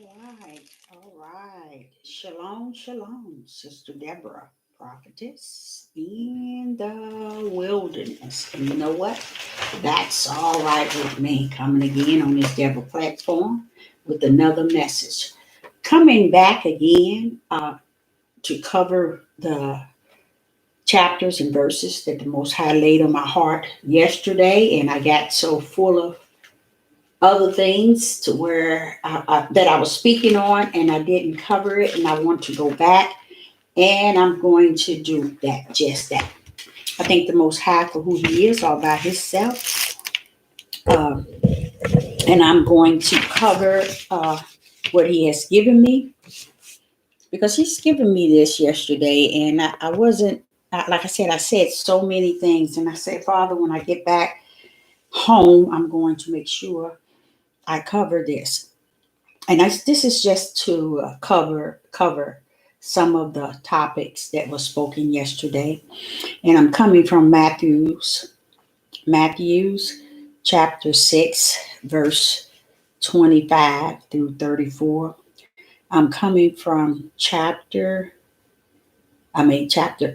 All right. Shalom, shalom, Sister Deborah, prophetess in the wilderness. And you know what? That's all right with me. Coming again on this Deborah platform with another message. Coming back again to cover the chapters and verses that the Most High laid on my heart yesterday, and I got so full of other things to where that I was speaking on and I didn't cover it, and I want to go back and I'm going to do that, just that. I thank the Most High for who He is all by Himself, uh, and I'm going to cover what He has given me because He's given me this yesterday, and I wasn't like I said so many things, and I said, Father, when I get back home, I'm going to make sure I cover this. And this is just to cover some of the topics that were spoken yesterday. And I'm coming from Matthew's chapter 6, verse 25 through 34. I'm coming from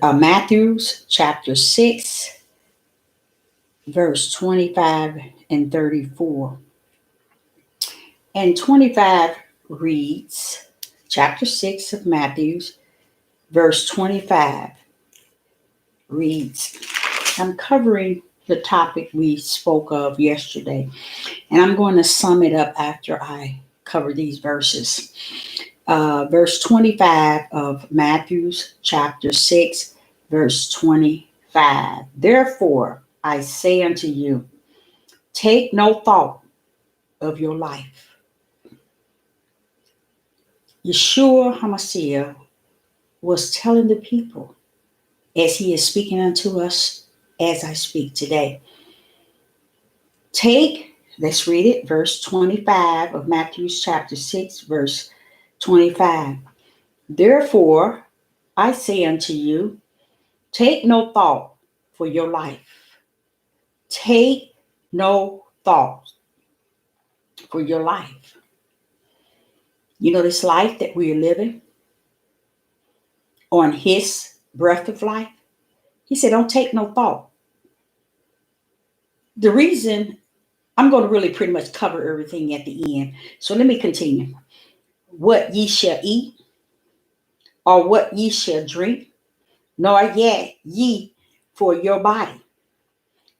Matthew's chapter 6, verse 25 and 34. And 25 reads, chapter 6 of Matthew's, verse 25 reads, I'm covering the topic we spoke of yesterday, and I'm going to sum it up after I cover these verses. Verse 25 of Matthew's chapter 6, verse 25. Therefore, I say unto you, take no thought of your life. Yeshua HaMashiach was telling the people, as He is speaking unto us as I speak today. Let's read it, verse 25 of Matthew chapter 6, verse 25. Therefore, I say unto you, take no thought for your life. Take no thought for your life. You know, this life that we are living on His breath of life, He said, don't take no thought. The reason I'm going to really pretty much cover everything at the end. So let me continue. What ye shall eat, or what ye shall drink, nor yet ye for your body,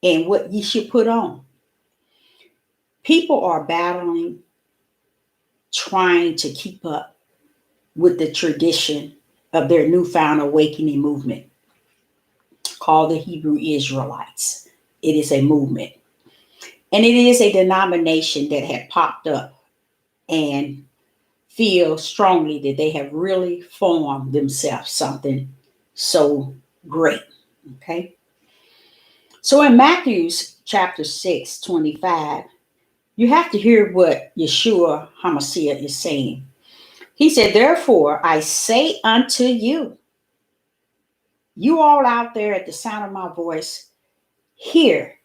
and what ye should put on. People are battling, trying to keep up with the tradition of their newfound awakening movement called the Hebrew Israelites. It is a movement. And it is a denomination that had popped up and feel strongly that they have really formed themselves something so great. Okay. So in Matthew's chapter 6, 25, you have to hear what Yeshua HaMashiach is saying. He said, therefore, I say unto you, you all out there at the sound of my voice, hear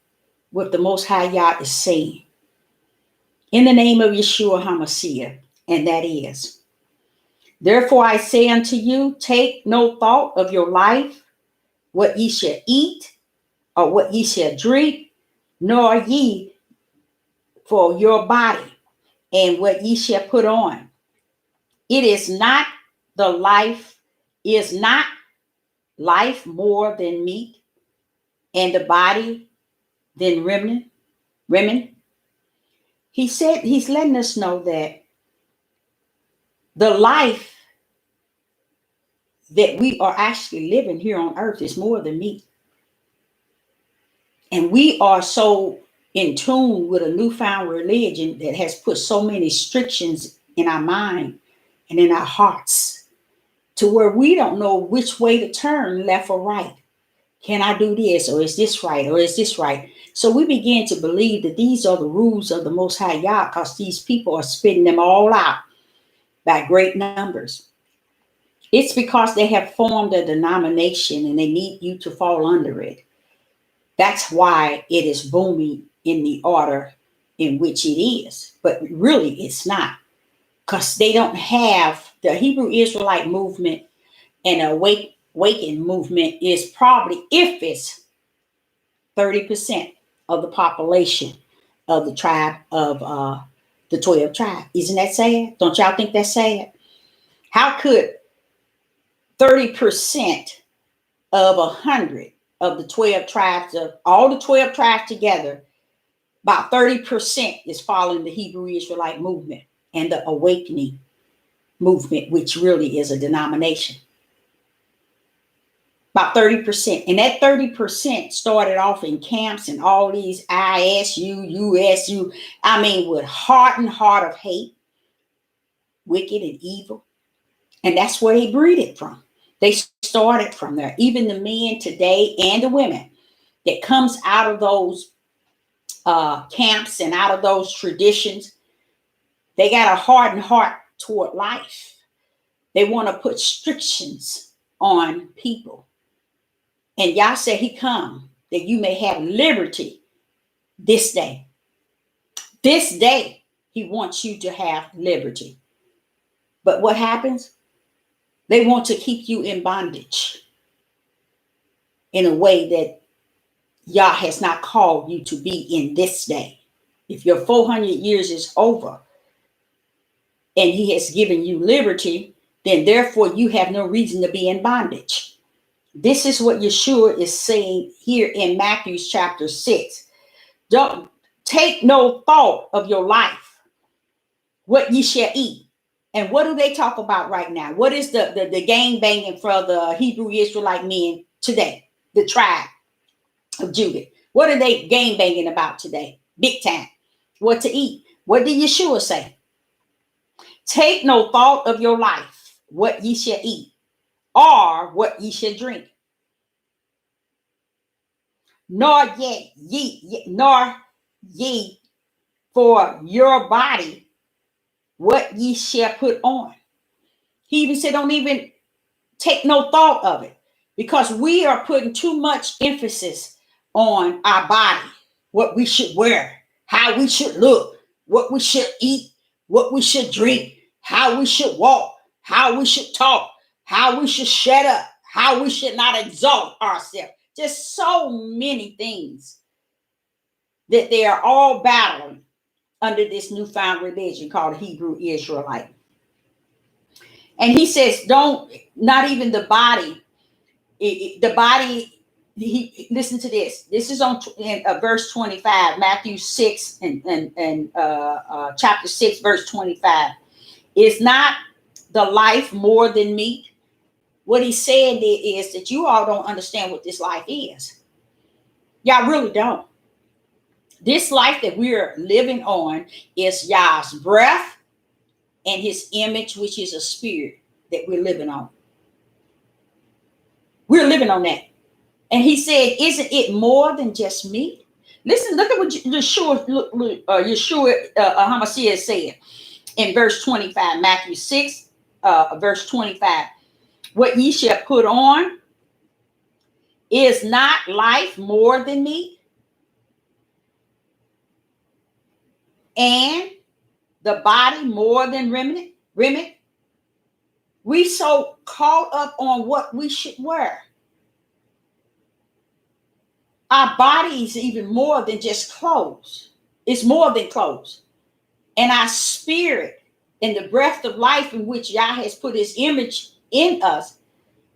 what the Most High Yah is saying in the name of Yeshua HaMashiach, and that is, therefore I say unto you, take no thought of your life, what ye shall eat, or what ye shall drink, nor ye for your body, and what ye shall put on. It is not is not life more than meat, and the body than raiment. He said, he's letting us know that the life that we are actually living here on earth is more than meat. And we are so in tune with a newfound religion that has put so many restrictions in our mind and in our hearts to where we don't know which way to turn, left or right. Can I do this? Or is this right? Or is this right? So we begin to believe that these are the rules of the Most High Yah because these people are spitting them all out by great numbers. It's because they have formed a denomination and they need you to fall under it. That's why it is booming in the order in which it is. But really, it's not. because they don't have the Hebrew Israelite movement and awakened movement is probably, if it's 30% of the population of the tribe of the 12 tribe. Isn't that sad? Don't y'all think that's sad? How could 30% of 100 of the 12 tribes, of all the 12 tribes together, about 30% is following the Hebrew Israelite movement and the awakening movement, which really is a denomination? About 30%. And that 30% started off in camps and all these ISU, USU, I mean, with hardened heart of hate, wicked and evil. And that's where they breed it from. They started from there. Even the men today and the women that comes out of those camps and out of those traditions, they got a hardened heart toward life. They want to put restrictions on people. And Yah said he come that you may have liberty this day. This day, he wants you to have liberty. But what happens? They want to keep you in bondage in a way that Yah has not called you to be in this day. If your 400 years is over and he has given you liberty, then therefore you have no reason to be in bondage. This is what Yeshua is saying here in Matthew chapter 6. Don't take no thought of your life, what ye shall eat. And what do they talk about right now? What is the gang banging for the Hebrew Israelite men today? The tribe of Judah. What are they gang banging about today? Big time. What to eat? What did Yeshua say? Take no thought of your life, what ye shall eat, or what ye shall drink. Nor ye for your body what ye shall put on. He even said, don't even take no thought of it, because we are putting too much emphasis on our body, what we should wear, how we should look, what we should eat, what we should drink, how we should walk, how we should talk, how we should shut up, how we should not exalt ourselves. Just so many things that they are all battling under this newfound religion called Hebrew Israelite. And he says, don't, not even the body, the body, listen to this. This is on in verse 25, Matthew 6 and chapter 6, verse 25. Is not the life more than meat? What he's saying is that you all don't understand what this life is. Y'all really don't. This life that we're living on is Yah's breath and his image, which is a spirit that we're living on. We're living on that. And he said, isn't it more than just meat? Listen, look at what Yeshua HaMashiach said in verse 25, Matthew 6, verse 25. What ye shall put on is not life more than meat, and the body more than raiment. We so caught up on what we should wear. Our body is even more than just clothes. It's more than clothes. And our spirit and the breath of life in which Yah has put his image in us,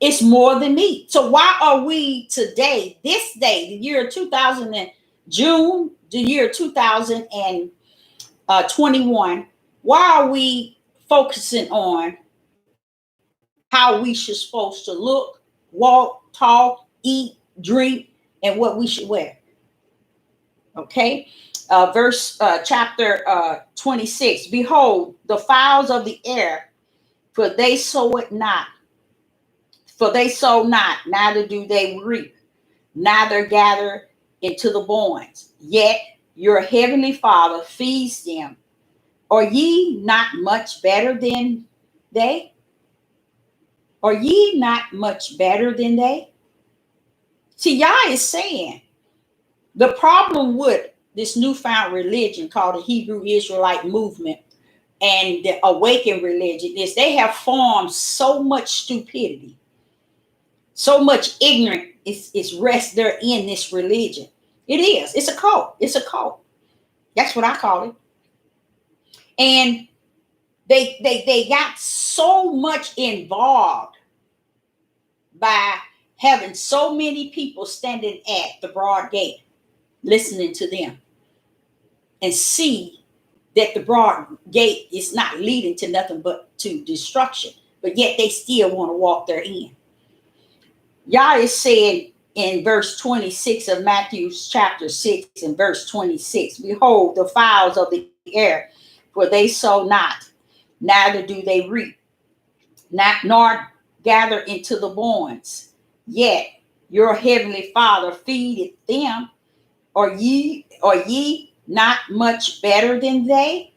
it's more than meat. So why are we today, this day, the year 2000 and June, the year 2021, why are we focusing on how we should supposed to look, walk, talk, eat, drink, and what we should wear? Okay. Chapter 26. Behold, the fowls of the air, for they sow it not. For they sow not, neither do they reap, neither gather into the barns. Yet your heavenly Father feeds them. Are ye not much better than they? Are ye not much better than they? See, Yah is saying the problem with this newfound religion called the Hebrew Israelite movement and the awakened religion is they have formed so much stupidity, so much ignorance is rest there in this religion. It is. It's a cult. It's a cult. That's what I call it. And they got so much involved by having so many people standing at the broad gate listening to them and see that the broad gate is not leading to nothing but to destruction, but yet they still want to walk therein. Yah is saying in verse 26 of Matthew chapter 6 and verse 26, behold, the fowls of the air, for they sow not, neither do they reap, nor gather into the barns, yet your heavenly Father feedeth them. Are ye not much better than they?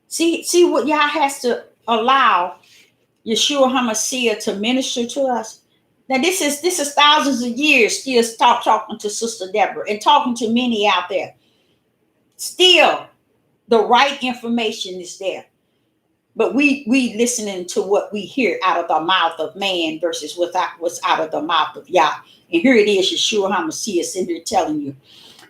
See what Yah has to allow Yeshua HaMashiach to minister to us. Now this is thousands of years still talking to Sister Deborah and talking to many out there. Still, the right information is there. But we listening to what we hear out of the mouth of man versus what's out of the mouth of Yah. And here it is, Yeshua HaMashiach sitting there telling you.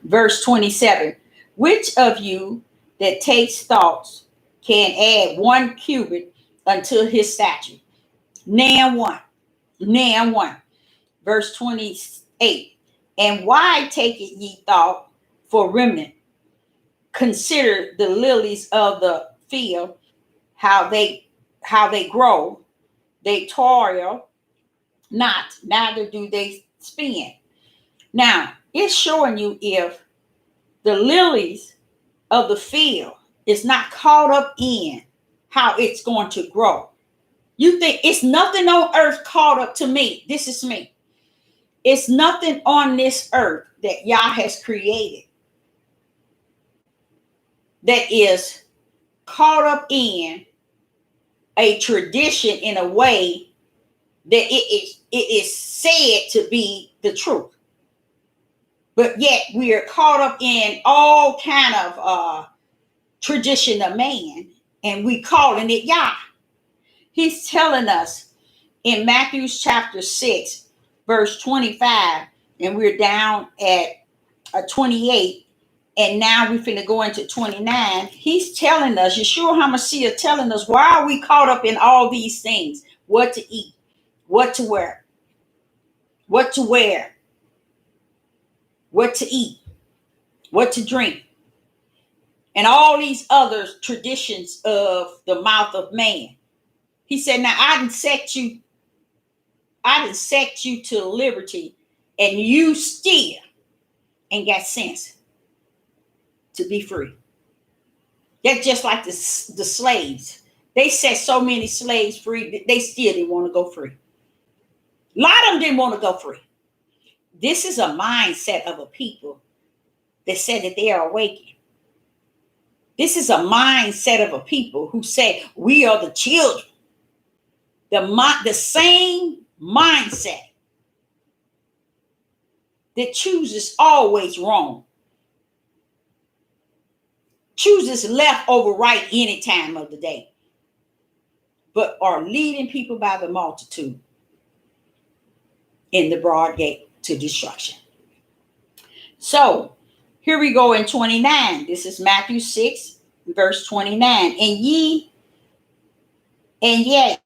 Verse 27, which of you that takes thoughts can add 1 cubit unto his stature? Nan one. Verse 28, and why taketh ye thought for remnant? Consider the lilies of the field, how they grow. They toil not, neither do they spin. Now, it's showing you if the lilies of the field is not caught up in how it's going to grow. You think it's nothing on earth caught up to me. This is me. It's nothing on this earth that Yah has created that is caught up in a tradition in a way that it is said to be the truth. But yet we are caught up in all kind of tradition of man, and we calling it Yah. He's telling us in Matthew chapter 6, verse 25, and we're down at 28, and now we're finna go into 29. He's telling us, Yeshua HaMashiach telling us, why are we caught up in all these things? What to eat, what to wear, what to wear, what to eat, what to drink, and all these other traditions of the mouth of man. He said, now I didn't set you to liberty, and you still ain't got sense to be free. That's just like the slaves. They set so many slaves free, they still didn't want to go free. A lot of them didn't want to go free. This is a mindset of a people that said that they are awakened. This is a mindset of a people who say we are the children. The same mindset that chooses always wrong, chooses left over right any time of the day, but are leading people by the multitude in the broad gate to destruction. So here we go in 29. This is Matthew 6, verse 29. And yet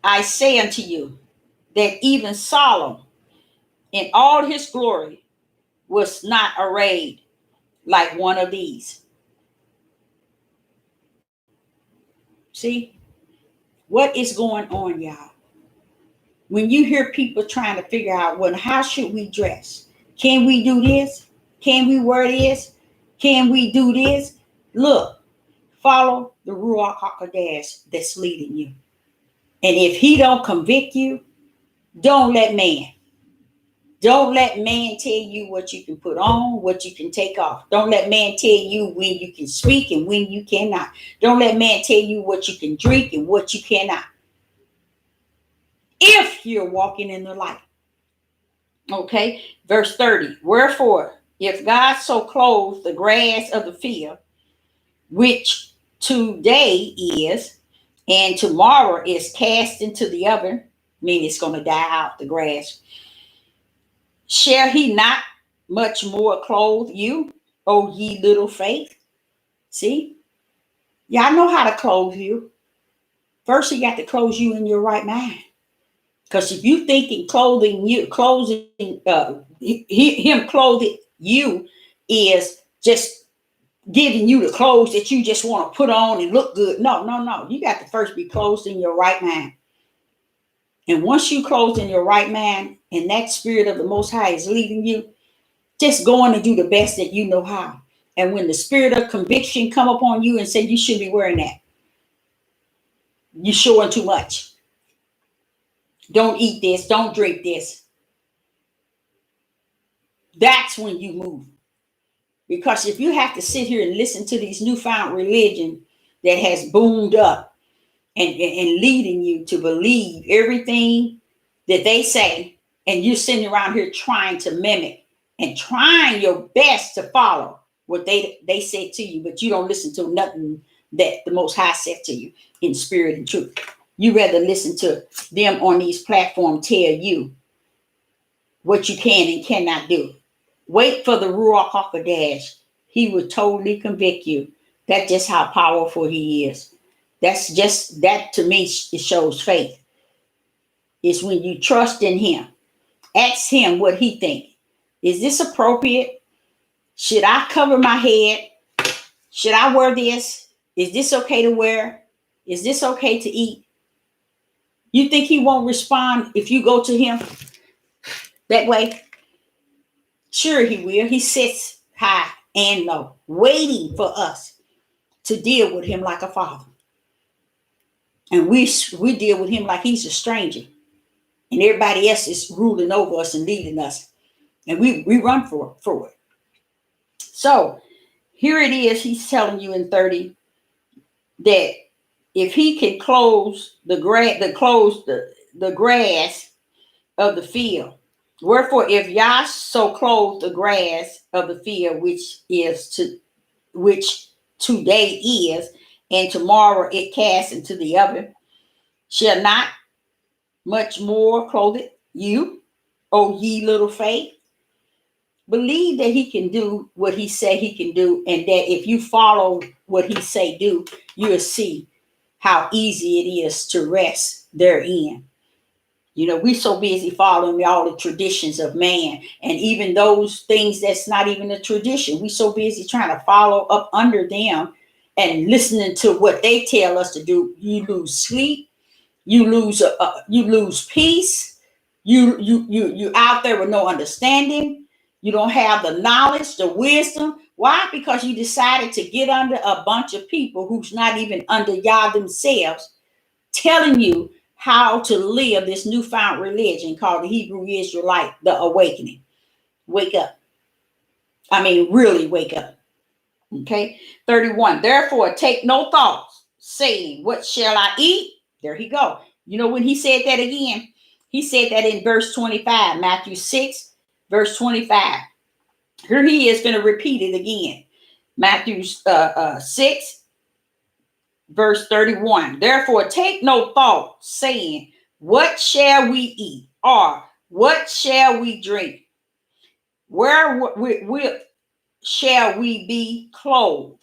I say unto you that even Solomon in all his glory was not arrayed like one of these. See what is going on, y'all? When you hear people trying to figure out, well, how should we dress? Can we do this? Can we wear this? Can we do this? Look, follow the Ruach HaKodesh that's leading you. And if he don't convict you, don't let man tell you what you can put on, what you can take off. Don't let man tell you when you can speak and when you cannot. Don't let man tell you what you can drink and what you cannot. If you're walking in the light. Okay, verse 30. Wherefore, if God so clothes the grass of the field, which today is, and tomorrow is cast into the oven, meaning it's going to die out the grass. Shall he not much more clothe you, O ye little faith? See, y'all know how to clothe you. First, he got to clothe you in your right mind. Because if you thinking clothing you, him clothing you is just giving you the clothes that you just want to put on and look good. No, no, no. You got to first be clothed in your right mind. And once you clothed in your right mind and that spirit of the Most High is leading you, just go on and do the best that you know how. And when the spirit of conviction come upon you and say you should be wearing that, you're showing too much. Don't eat this. Don't drink this. That's when you move. Because if you have to sit here and listen to these newfound religion that has boomed up and leading you to believe everything that they say, and you're sitting around here trying to mimic and trying your best to follow what they said to you, but you don't listen to nothing that the Most High said to you in spirit and truth. You rather listen to them on these platforms tell you what you can and cannot do. Wait for the Ruach HaKodesh. He will totally convict you. That's just how powerful he is. That's just, that to me, it shows faith. It's when you trust in him. Ask him what he thinks. Is this appropriate? Should I cover my head? Should I wear this? Is this okay to wear? Is this okay to eat? You think he won't respond if you go to him that way? Sure he will. He sits high and low, waiting for us to deal with him like a father. And we deal with him like he's a stranger. And everybody else is ruling over us and leading us. And we run for it. So here it is. He's telling you in 30 that if he can close the grass of the field, wherefore if Yah so clothe the grass of the field, which today is, and tomorrow it cast into the oven, shall not much more clothe you, O ye little faith? Believe that he can do what he say he can do, and that if you follow what he say do, you'll see how easy it is to rest therein. You know, we're so busy following all the traditions of man, and even those things that's not even a tradition. We're so busy trying to follow up under them and listening to what they tell us to do. You lose sleep, you lose peace. You out there with no understanding. You don't have the knowledge, the wisdom. Why? Because you decided to get under a bunch of people who's not even under Yah themselves, telling you how to live this newfound religion called the Hebrew Israelite, the awakening. Wake up. I mean, really wake up. Okay. 31. Therefore, take no thought, saying, what shall I eat? There he go. You know, when he said that again, he said that in verse 25, Matthew 6, verse 25. Here he is going to repeat it again. Matthew 6, verse 31. Therefore, take no thought, saying, what shall we eat? Or what shall we drink? Where shall we be clothed?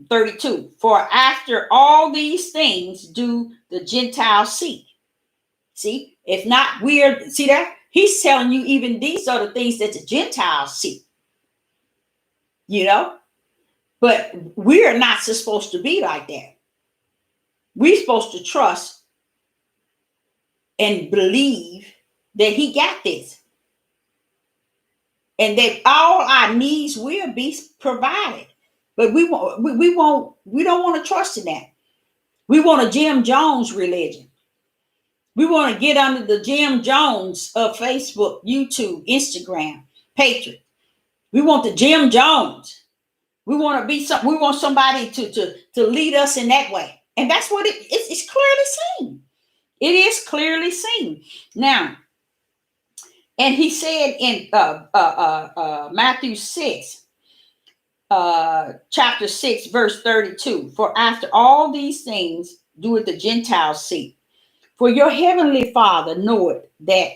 32. For after all these things do the Gentiles seek. See, if not, weird. See that? He's telling you even these are the things that the Gentiles seek. You know? But we're not supposed to be like that. We're supposed to trust and believe that he got this. And that all our needs will be provided. But we don't want to trust in that. We want a Jim Jones religion. We want to get under the Jim Jones of Facebook, YouTube, Instagram, Patriot. We want the Jim Jones. We want to be we want somebody to lead us in that way. And that's what it's clearly seen. It is clearly seen. Now, and he said in Matthew 6, chapter 6, verse 32. For after all these things doeth the Gentiles seek. For your heavenly Father knoweth that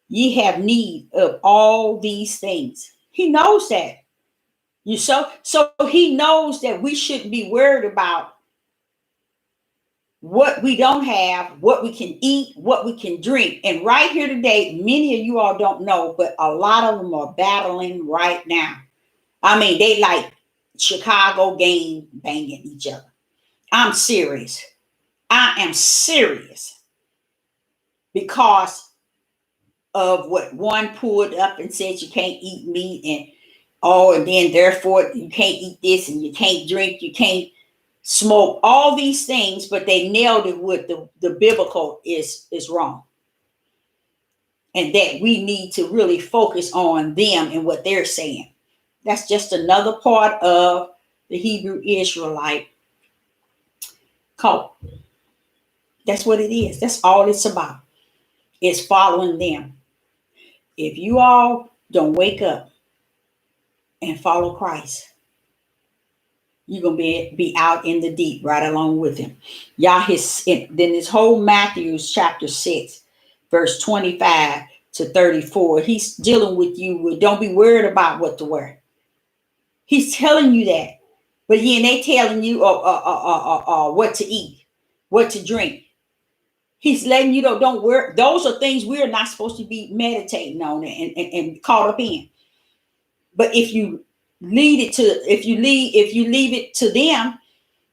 ye have need of all these things. He knows that. So he knows that we shouldn't be worried about what we don't have, what we can eat, what we can drink. And right here today, many of you all don't know, but a lot of them are battling right now. I mean, they like Chicago game banging each other. I'm serious. I am serious because of what one pulled up and said you can't eat meat and then therefore you can't eat this and you can't drink, you can't smoke, all these things, but they nailed it with the biblical is wrong. And that we need to really focus on them and what they're saying. That's just another part of the Hebrew Israelite cult. That's what it is. That's all it's about. It's following them. If you all don't wake up and follow Christ, you're going to be out in the deep right along with him. Then this whole Matthew chapter 6, verse 25 to 34, he's dealing with you with don't be worried about what to wear. He's telling you that. But then they telling you what to eat, what to drink. He's letting you know, don't worry. Those are things we're not supposed to be meditating on and caught up in. But if you leave it to them,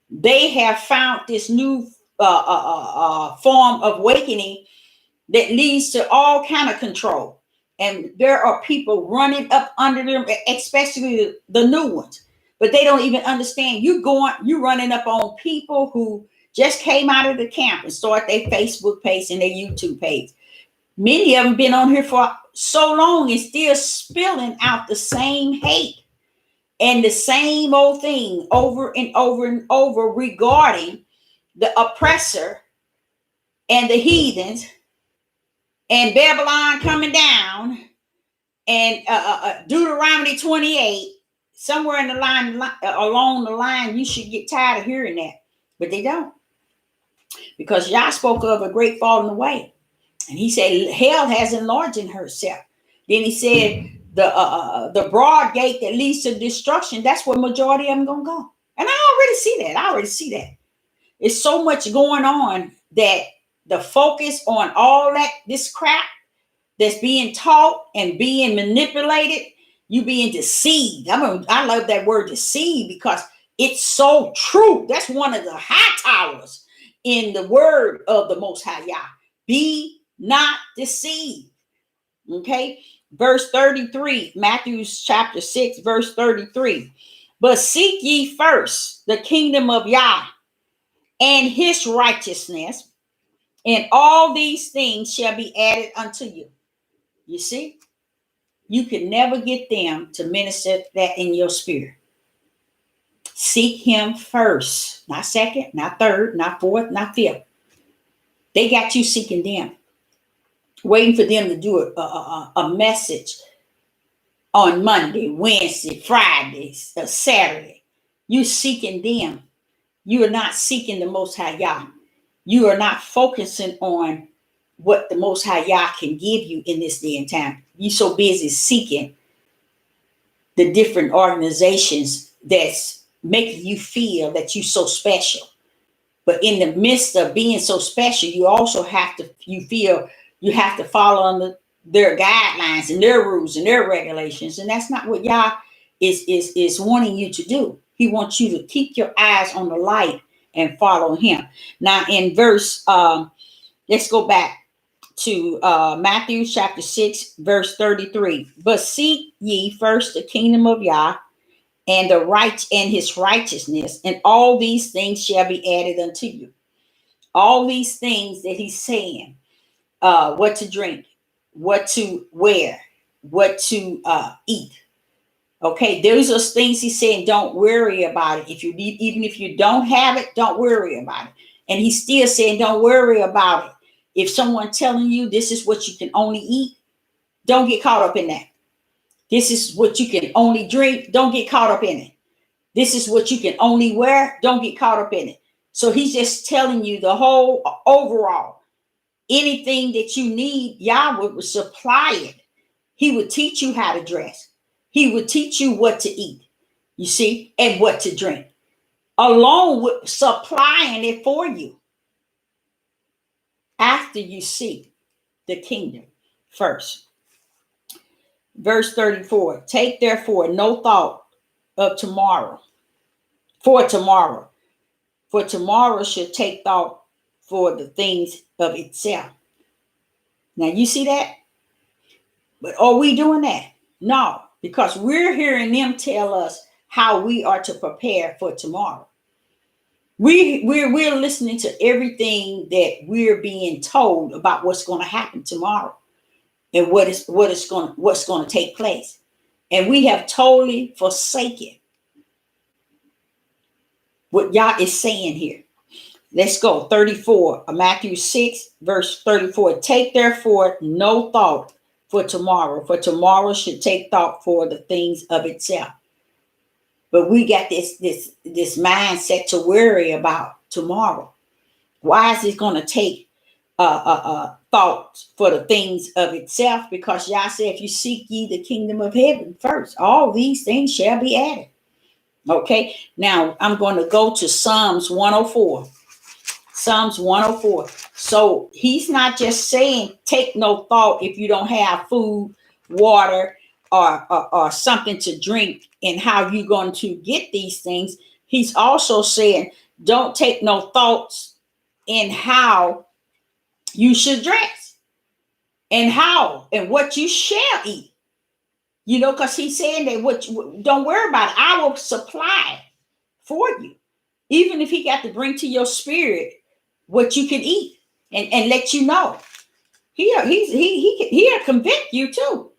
they have found this new form of awakening that leads to all kind of control. And there are people running up under them, especially the new ones. But they don't even understand. You running up on people who just came out of the camp and start their Facebook page and their YouTube page. Many of them been on here for so long and still spilling out the same hate and the same old thing over and over and over regarding the oppressor and the heathens and Babylon coming down and Deuteronomy 28. Somewhere in the line, along the line, you should get tired of hearing that, but they don't, because Yah spoke of a great falling away, and he said hell has enlarged in herself. Then he said the broad gate that leads to destruction. That's where majority of them gonna go, and I already see that. It's so much going on that the focus on all this crap that's being taught and being manipulated. You being deceived. I love that word deceived because it's so true. That's one of the high towers in the word of the Most High Yah. Be not deceived. Okay. Verse 33, Matthew chapter 6, verse 33. But seek ye first the kingdom of Yah and his righteousness, and all these things shall be added unto you. You see? You can never get them to minister that in your spirit. Seek him first, not second, not third, not fourth, not fifth. They got you seeking them, waiting for them to do a message on Monday, Wednesday, Friday, Saturday. You seeking them. You are not seeking the Most High Yah. You are not focusing on what the Most High Yah can give you in this day and time. You're so busy seeking the different organizations that's making you feel that you're so special. But in the midst of being so special, you also feel you have to follow under their guidelines and their rules and their regulations. And that's not what Yah is wanting you to do. He wants you to keep your eyes on the light and follow him. Now in verse, let's go back to Matthew chapter 6, verse 33. But seek ye first the kingdom of Yah and his righteousness, and all these things shall be added unto you. All these things that he's saying, what to drink, what to wear, what to eat. Okay, those are things he's saying, don't worry about it. Even if you don't have it, don't worry about it. And he's still saying, don't worry about it. If someone telling you this is what you can only eat, don't get caught up in that. This is what you can only drink. Don't get caught up in it. This is what you can only wear. Don't get caught up in it. So he's just telling you the whole overall. Anything that you need, Yahweh would supply it. He would teach you how to dress. He would teach you what to eat, you see, and what to drink, along with supplying it for you after you seek the kingdom first. Verse 34, take therefore no thought of tomorrow, for tomorrow. For tomorrow should take thought for the things of itself. Now you see that? But are we doing that? No, because we're hearing them tell us how we are to prepare for tomorrow. We're listening to everything that we're being told about what's going to happen tomorrow and what's going to take place. And we have totally forsaken what Yah is saying here. Let's go. 34, Matthew 6, verse 34. Take therefore no thought for tomorrow should take thought for the things of itself. But we got this mindset to worry about tomorrow. Why is it going to take thought for the things of itself? Because Yah said, if you seek ye the kingdom of heaven first, all these things shall be added. Okay, now I'm going to go to Psalms 104. Psalms 104. So he's not just saying take no thought if you don't have food, water, or something to drink and how you're going to get these things. He's also saying don't take no thoughts in how you should dress and how and what you shall eat. You know, because he's saying that don't worry about it. I will supply for you. Even if he got to bring to your spirit what you can eat and let you know. He'll convict you too.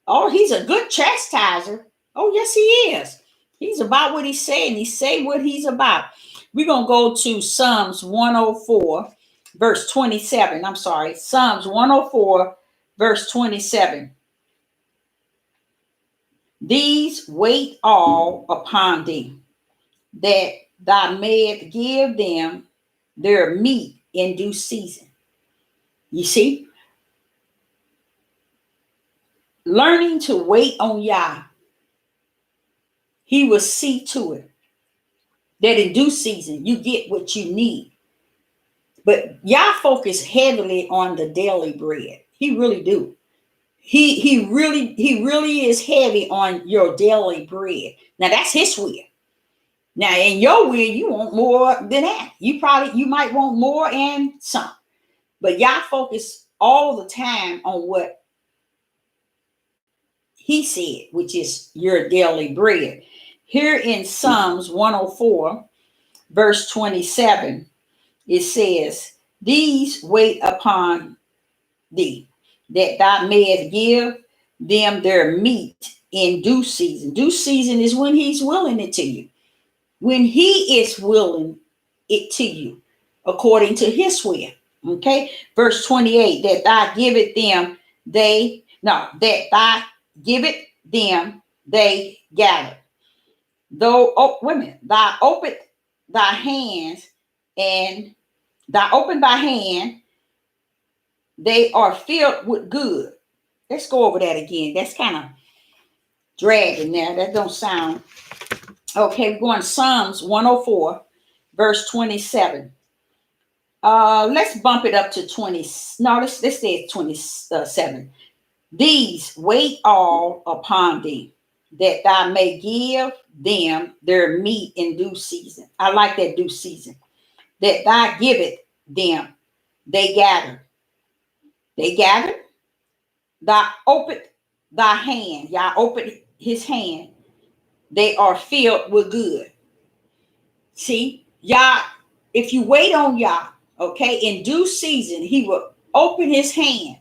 Oh, he's a good chastiser. Oh, yes, he is. He's about what he's saying. He say what he's about. We're going to go to Psalms 104, verse 27. I'm sorry. Psalms 104, verse 27. These wait all upon thee, that thou mayest give them their meat in due season. You see? Learning to wait on Yah, he will see to it that in due season you get what you need. But Yah focus heavily on the daily bread. He really do. He really is heavy on your daily bread. Now that's his will. Now in your will, you want more than that. You might want more and some. But Yah focus all the time on what he said, which is your daily bread. Here in Psalms 104, verse 27, it says, these wait upon thee, that thou mayest give them their meat in due season. Due season is when he's willing it to you. When he is willing it to you, according to his will. Okay. Verse 28, that thou giveth them, they gather. Though, thou open thy hands and thou open thy hand, they are filled with good. Let's go over that again. That's kind of dragging there. That don't sound okay. We're going to Psalms 104, verse 27. Let's bump it up to 20. No, let's say 27. These wait all upon thee, that thou may give them their meat in due season. I like that due season. That thou giveth them, they gather. They gathered. Thou opened thy hand. Yah opened his hand. They are filled with good. See, Yah, if you wait on Yah, okay, in due season, he will open his hand.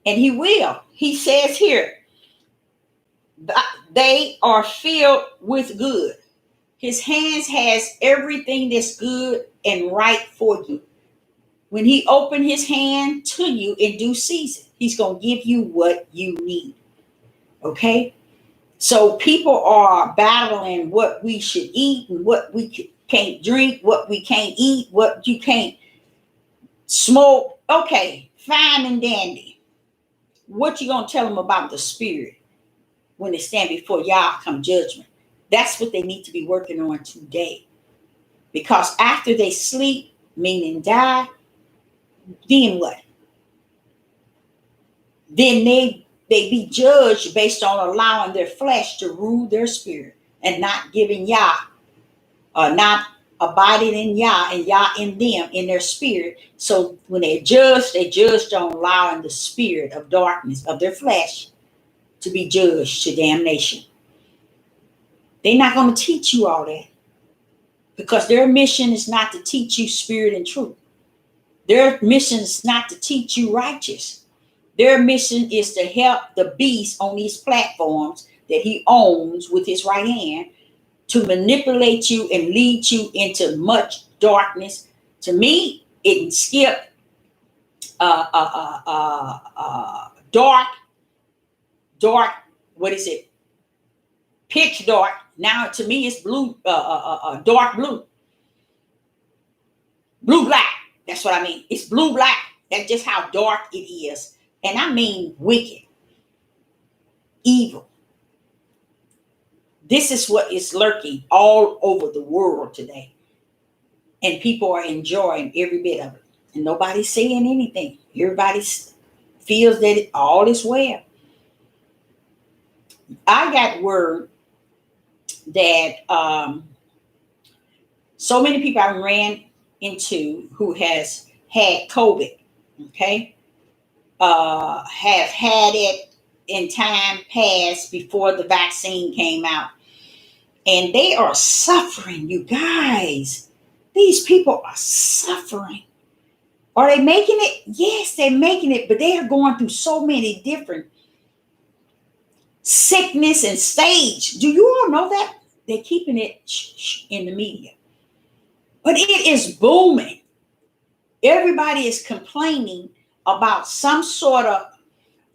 And he will. He says here, they are filled with good. His hands has everything that's good and right for you. When he opened his hand to you in due season, he's going to give you what you need. Okay? So people are battling what we should eat and what we can't drink, what we can't eat, what you can't smoke. Okay, fine and dandy. What you gonna tell them about the spirit when they stand before Yah come judgment? That's what they need to be working on today. Because after they sleep, meaning die, then what? Then they be judged based on allowing their flesh to rule their spirit and not giving Yah, not abiding in Yah and Yah in them, in their spirit. So when they judged on allowing the spirit of darkness of their flesh to be judged to damnation. They're not going to teach you all that because their mission is not to teach you spirit and truth. Their mission is not to teach you righteous. Their mission is to help the beast on these platforms that he owns with his right hand to manipulate you and lead you into much darkness. To me, it skipped dark, what is it? Pitch dark. Now to me it's blue, dark blue. Blue black. That's what I mean. It's blue black. That's just how dark it is. And I mean wicked, evil. This is what is lurking all over the world today. And people are enjoying every bit of it. And nobody's saying anything. Everybody feels that all is well. I got word that so many people I ran into who has had COVID, okay, have had it in time past before the vaccine came out. And they are suffering, you guys. These people are suffering. Are they making it? Yes, they're making it, but they are going through so many different sickness and stage. Do you all know that? They're keeping it in the media. But it is booming. Everybody is complaining about some sort of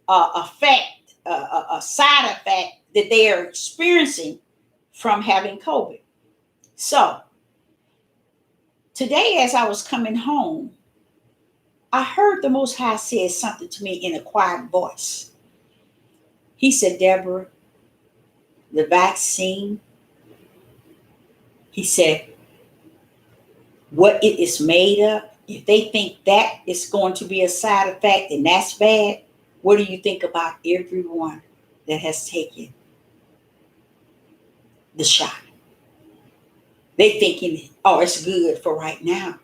effect, a side effect that they are experiencing from having COVID. So today, as I was coming home, I heard the Most High say something to me in a quiet voice. He said, Deborah, the vaccine, he said, what it is made of, if they think that is going to be a side effect and that's bad, what do you think about everyone that has taken the shot? They thinking, oh, it's good for right now.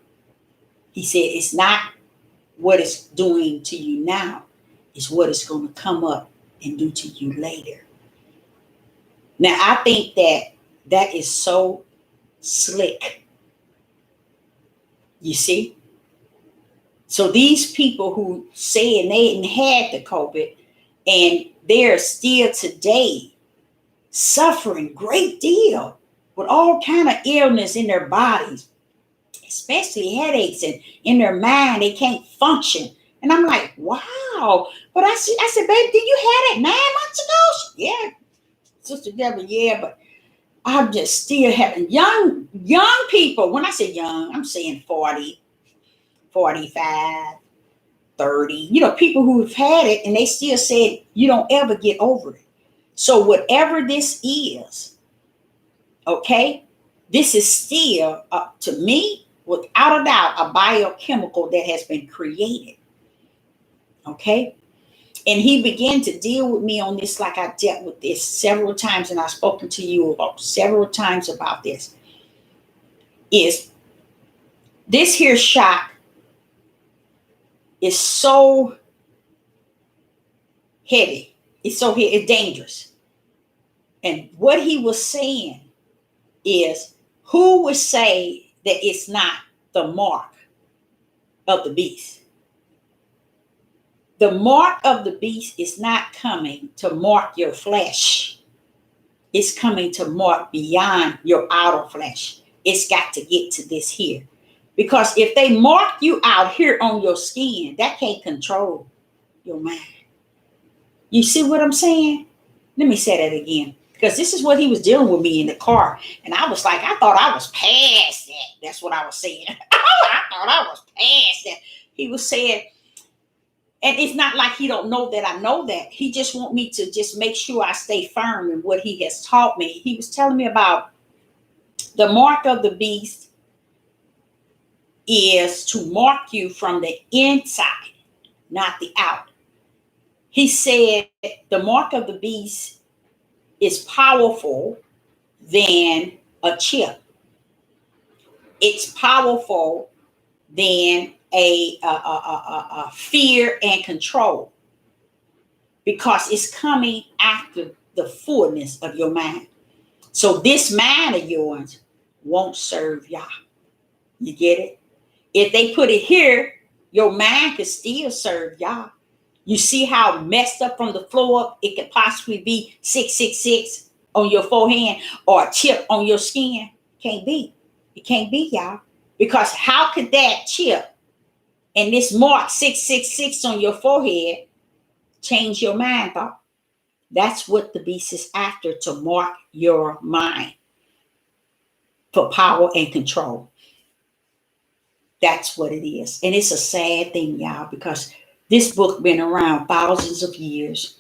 He said, it's not what it's doing to you now. It's what it's going to come up and do to you later. Now, I think that is so slick. You see? So these people who say they didn't have the COVID and they're still today suffering great deal with all kind of illness in their bodies, especially headaches, and in their mind they can't function. And I'm like, wow. But I said, babe, did you have it 9 months ago? Yeah, Sister Deborah, yeah, but I'm just still having young people. When I say young, I'm saying 40, 45, 30. You know, people who have had it and they still said you don't ever get over it. So whatever this is, okay, this is still, to me, without a doubt, a biochemical that has been created. Okay? And he began to deal with me on this like I dealt with this several times, and I've spoken to you about several times about this. Is this here shock is so heavy. It's so heavy, it's dangerous. And what he was saying is, who would say that it's not the mark of the beast? The mark of the beast is not coming to mark your flesh. It's coming to mark beyond your outer flesh. It's got to get to this here. Because if they mark you out here on your skin, that can't control your mind. You see what I'm saying? Let me say that again. Because this is what he was dealing with me in the car. And I was like, I thought I was past that. That's what I was saying. I thought I was past that. He was saying, and it's not like he don't know that I know that. He just want me to just make sure I stay firm in what he has taught me. He was telling me about the mark of the beast is to mark you from the inside, not the out. He said the mark of the beast is powerful than a chip. It's powerful than a fear and control, because it's coming after the fullness of your mind. So this mind of yours won't serve Yah. You get it? If they put it here, your mind could still serve Yah. You see how messed up from the floor up it could possibly be 666 on your forehead or a chip on your skin? Can't be. It can't be, y'all. Because how could that chip and this mark 666 on your forehead change your mind thought? That's what the beast is after, to mark your mind for power and control. That's what it is. And it's a sad thing, y'all, because this book been around thousands of years.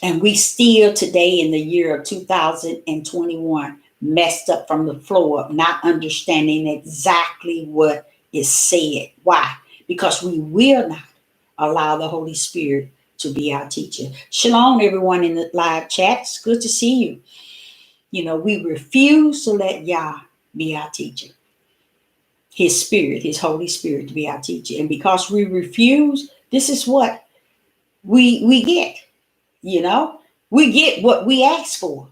And we still today in the year of 2021 messed up from the floor up, not understanding exactly what is said. Why? Because we will not allow the Holy Spirit to be our teacher. Shalom, everyone in the live chat. It's good to see you. You know, we refuse to let Yah be our teacher. His Spirit, His Holy Spirit to be our teacher. And because we refuse, this is what we get. You know, we get what we ask for.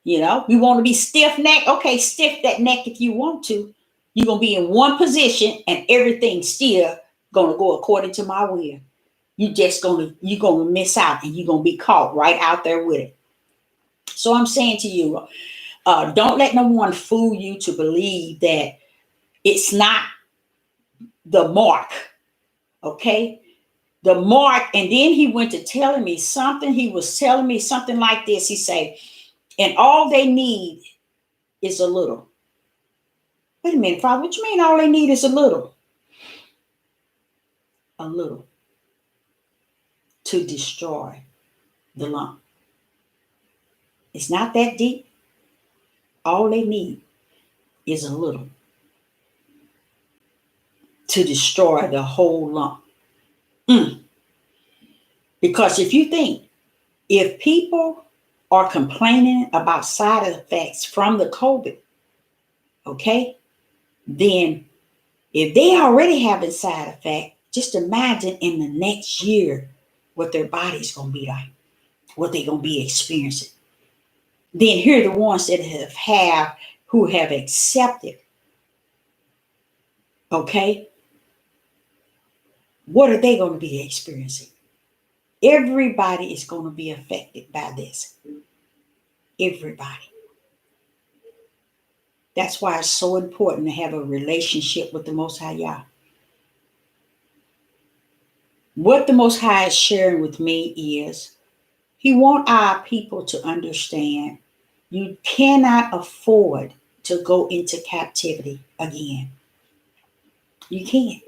You know, we want to be stiff neck. Okay, stiff that neck if you want to. You're going to be in one position and everything's still going to go according to my will. You're going to miss out and you're going to be caught right out there with it. So I'm saying to you, don't let no one fool you to believe that it's not the mark. Okay. The mark. And then he went to telling me something. He was telling me something like this. He said, and all they need is a little. Wait a minute, Father, what you mean all they need is a little? A little to destroy the lump. It's not that deep. All they need is a little to destroy the whole lump. Because if people are complaining about side effects from the COVID, okay, then if they already having side effects, just imagine in the next year what their body's going to be like, what they're going to be experiencing. Then here are the ones that who have accepted, okay, what are they going to be experiencing? Everybody is going to be affected by this. Everybody. That's why it's so important to have a relationship with the Most High Yah. What the Most High is sharing with me is He wants our people to understand you cannot afford to go into captivity again. You can't.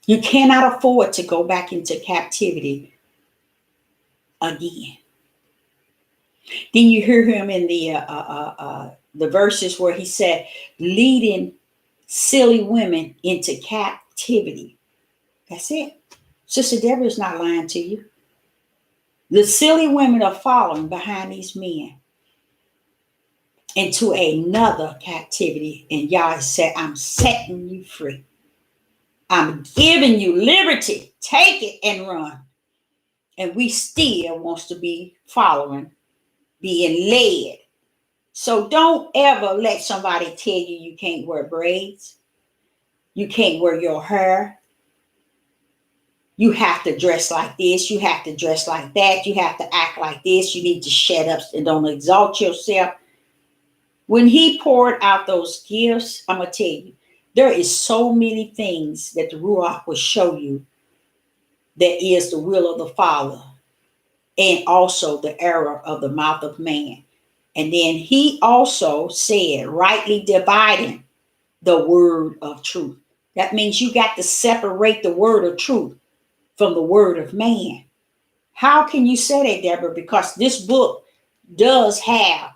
You cannot afford to go back into captivity again. Then you hear him in the verses where he said, leading silly women into captivity. That's it. Sister Deborah is not lying to you. The silly women are following behind these men into another captivity. And Yah said, I'm setting you free. I'm giving you liberty. Take it and run. And we still wants to be following, being led. So don't ever let somebody tell you can't wear braids. You can't wear your hair. You have to dress like this. You have to dress like that. You have to act like this. You need to shut up and don't exalt yourself. When he poured out those gifts, I'm going to tell you, there is so many things that the Ruach will show you that is the will of the Father. and also the error of the mouth of man. And then he also said, rightly dividing the word of truth. That means you got to separate the word of truth from the word of man. How can you say that, Deborah? Because this book does have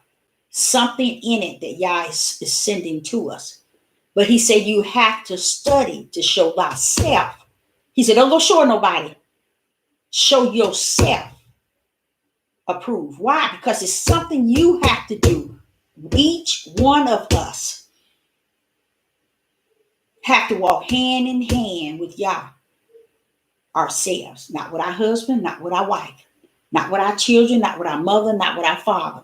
something in it that Yah is sending to us. But he said you have to study to show thyself. He said, don't go show nobody. Show yourself approved. Why? Because it's something you have to do. Each one of us have to walk hand in hand with Yah ourselves. Not with our husband, not with our wife, not with our children, not with our mother, not with our father.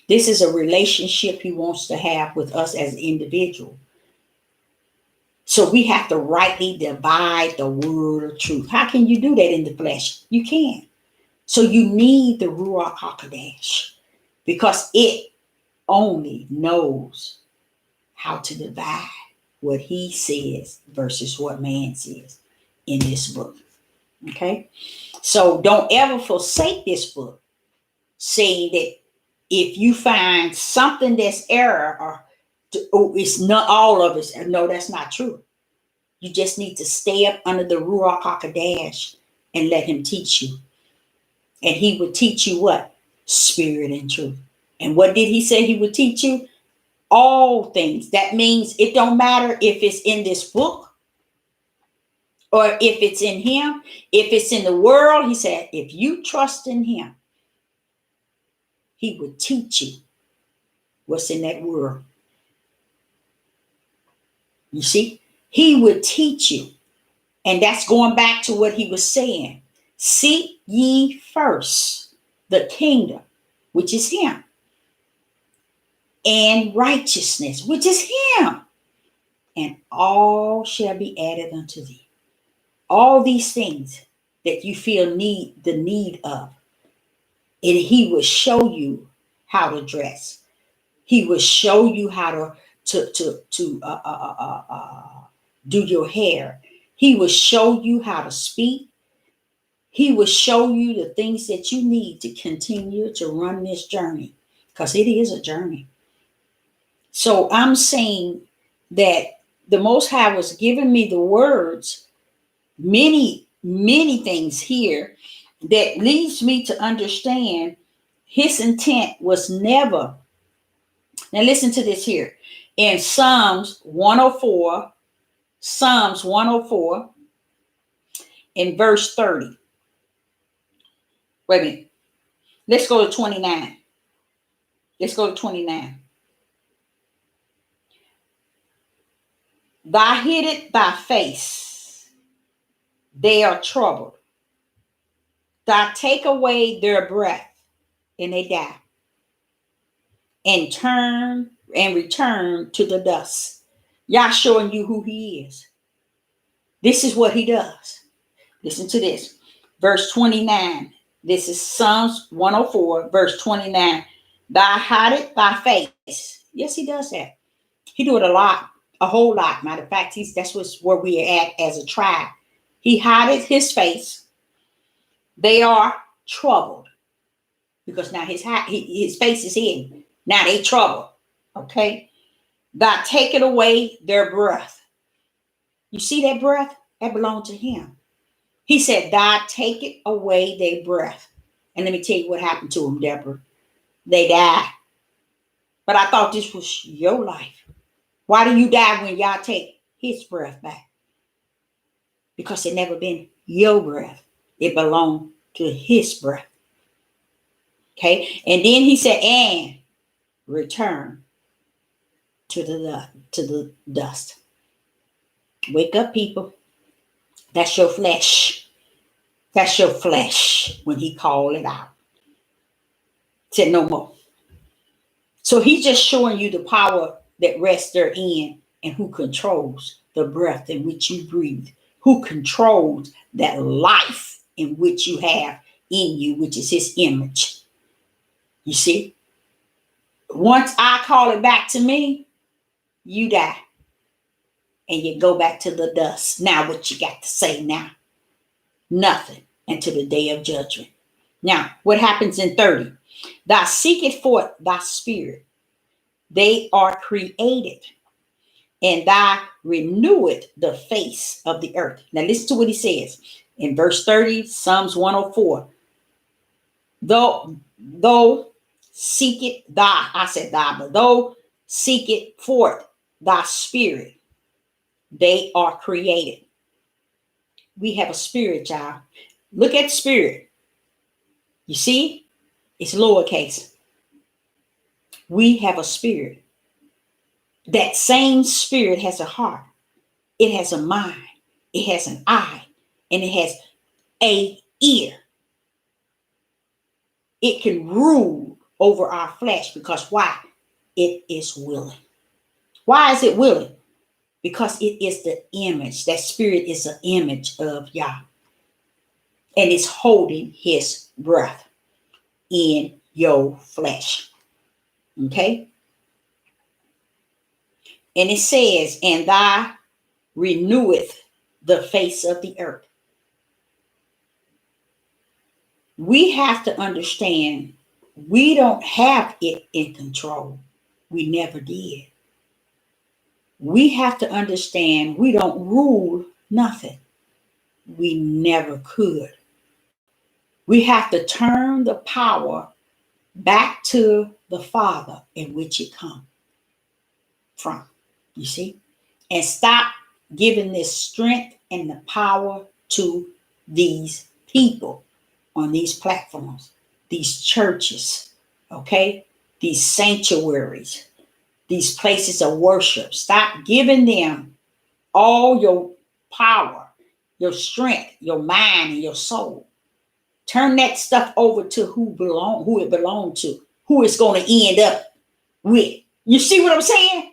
This is a relationship he wants to have with us as an individual. So we have to rightly divide the word of truth. How can you do that in the flesh? You can't. So you need the Ruach HaKodesh because it only knows how to divide what he says versus what man says in this book. Okay? So don't ever forsake this book saying that if you find something that's error or it's not all of it, no, that's not true. You just need to stay up under the Ruach HaKodesh and let him teach you. And he would teach you what? Spirit and truth. And what did he say he would teach you? All things. That means it don't matter if it's in this book or if it's in him. If it's in the world, he said, if you trust in him, he would teach you what's in that world. You see? He would teach you. And that's going back to what he was saying. Seek ye first the kingdom, which is him, and righteousness, which is him, and all shall be added unto thee. All these things that you feel the need of, and he will show you how to dress. He will show you how to do your hair. He will show you how to speak. He will show you the things that you need to continue to run this journey, because it is a journey. So I'm saying that the Most High was giving me the words, many things here that leads me to understand his intent was never. Now listen to this here. In Psalms 104, in verse 30. Wait a minute. Let's go to 29. Let's go to 29. Thou hidest thy face, they are troubled. Thou take away their breath, and they die, and return to the dust. Yah showing you who he is. This is what he does. Listen to this. Verse 29. This is Psalms 104, verse 29. Thou hidest thy face. Yes, he does that. He do it a lot, a whole lot. Matter of fact, that's where we are at as a tribe. He hideth his face. They are troubled because now his face is hidden. Now they troubled. Okay. Thou taketh away their breath. You see that breath? That belonged to him. He said, thou taketh away their breath. And let me tell you what happened to them, Deborah. They died. But I thought this was your life. Why do you die when y'all take his breath back? Because it never been your breath. It belonged to his breath. Okay. And then he said, and return to the dust. Wake up, people. That's your flesh. That's your flesh when he called it out. Said no more. So he's just showing you the power that rests therein and who controls the breath in which you breathe, who controls that life in which you have in you, which is his image. You see? Once I call it back to me, you die. And you go back to the dust. Now what you got to say now? Nothing. and to the day of judgment. Now, what happens in 30? Thou seekest forth thy spirit. They are created, and thou reneweth the face of the earth. Now, listen to what he says in verse 30, Psalms 104. Though seek it thy, I said thy, but though seek it forth thy spirit, they are created. We have a spirit, child. Look at spirit. You see, it's lowercase. We have a spirit. That same spirit has a heart. It has a mind. It has an eye. And it has a ear. It can rule over our flesh because why? It is willing. Why is it willing? Because it is the image. That spirit is an image of Yah. And it's holding his breath in your flesh. Okay? And it says, and thy reneweth the face of the earth. We have to understand we don't have it in control. We never did. We have to understand we don't rule nothing. We never could. We have to turn the power back to the Father in which it comes from. You see? And stop giving this strength and the power to these people on these platforms, these churches, okay? These sanctuaries, these places of worship. Stop giving them all your power, your strength, your mind, and your soul. Turn that stuff over to who it belongs to, who it's going to end up with. You see what I'm saying?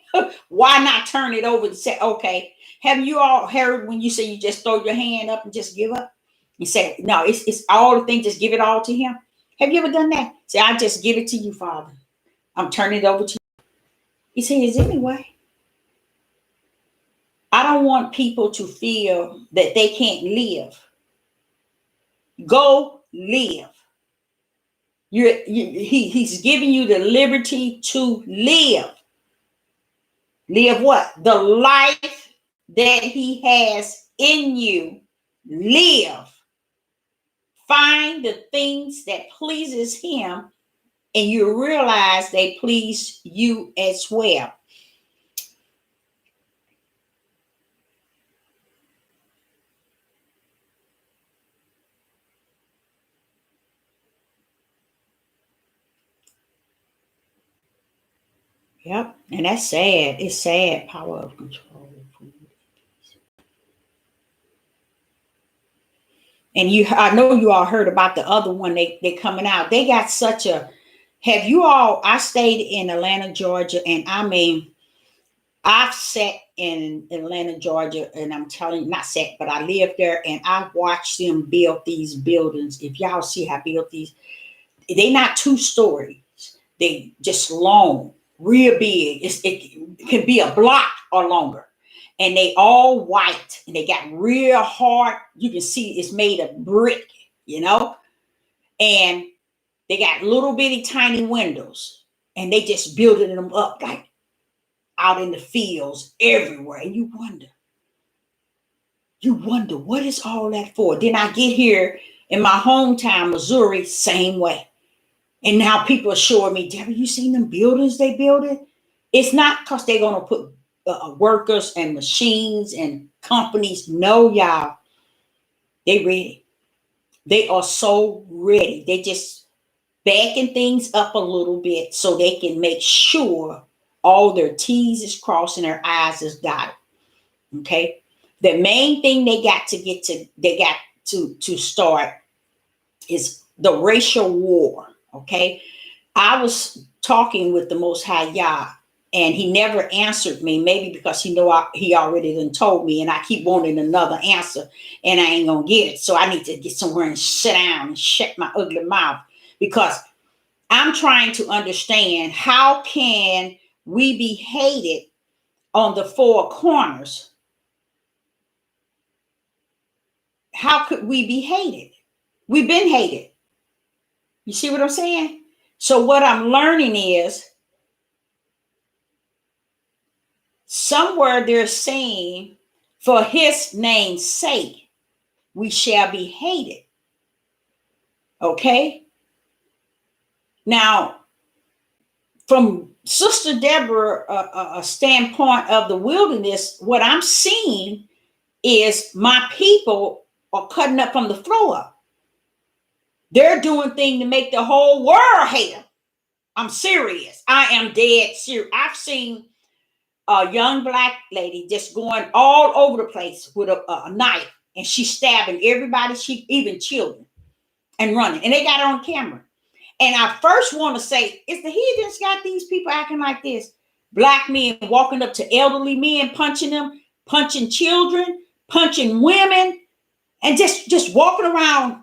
Why not turn it over and say, okay, have you all heard when you say you just throw your hand up and just give up? You say, no, it's all the things, just give it all to him. Have you ever done that? Say, I just give it to you, Father. I'm turning it over to you. He says, anyway, I don't want people to feel that they can't live. Go live. He's giving you the liberty to live. Live what? The life that he has in you. Live. Find the things that pleases him, and you realize they please you as well. Yep. And that's sad. It's sad. Power of control. And I know you all heard about the other one. They coming out. They got such a. Have you all? I stayed in Atlanta, Georgia, and I mean, I've sat in Atlanta, Georgia, and I'm telling you, not sat, but I lived there, and I watched them build these buildings. If y'all see how I built these, they not 2 stories. They just long, real big. It can be a block or longer. And they all white, and they got real hard. You can see it's made of brick, you know, and they got little bitty tiny windows, and they just building them up like out in the fields everywhere. And you wonder what is all that for? Then I get here in my hometown, Missouri, same way. And now people are showing me, Deborah, you seen them buildings they building? It's not because they're going to put workers and machines and companies. No, y'all. They ready. They are so ready. They just backing things up a little bit so they can make sure all their T's is crossed and their I's is dotted. Okay. The main thing they got to start is the racial war. Okay. I was talking with the Most High Yah, and he never answered me, maybe because he already done told me, and I keep wanting another answer, and I ain't gonna get it. So I need to get somewhere and sit down and shut my ugly mouth, because I'm trying to understand, how can we be hated on the 4 corners? How could we be hated? We've been hated. You see what I'm saying? So what I'm learning is somewhere they're saying, for his name's sake, we shall be hated. Okay? Now, from Sister Deborah, a standpoint of the wilderness, what I'm seeing is my people are cutting up from the floor up. They're doing things to make the whole world hate them. I'm serious. I am dead serious. I've seen a young black lady just going all over the place with a knife, and she's stabbing everybody, she even children, and running. And they got it on camera. And I first want to say, it's the heathens got these people acting like this. Black men walking up to elderly men, punching them, punching children, punching women, and just walking around,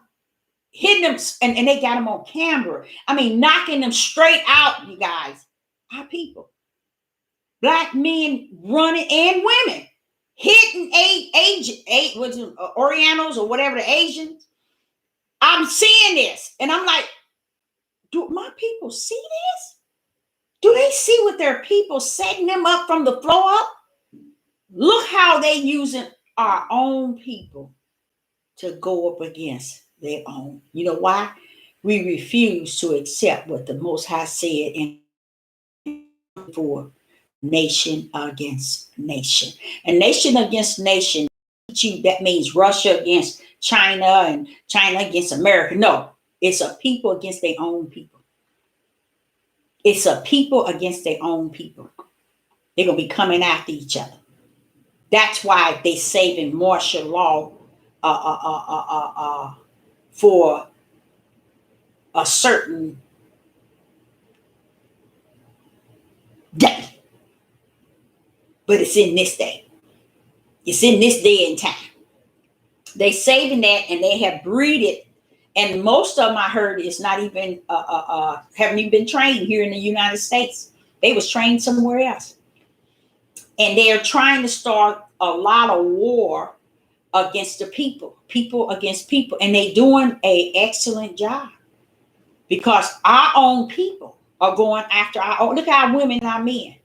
hitting them, and they got them on camera. I mean, knocking them straight out, you guys. Our people. Black men running and women hitting Orientals or whatever, the Asians. I'm seeing this, and I'm like, do my people see this? Do they see what their people setting them up from the floor up? Look how they using our own people to go up against their own. You know why? We refuse to accept what the Most High said in for nation against nation. And nation against nation, that means Russia against China and China against America. No, it's a people against their own people. It's a people against their own people. They're going to be coming after each other. That's why they saving martial law for a certain day. But it's in this day. It's in this day and time. They saving that, and they have breeded, and most of them I heard is not even haven't even been trained here in the United States. They was trained somewhere else, and they are trying to start a lot of war against the people against people, and they doing a excellent job because our own people are going after our own. Look at our women and our men.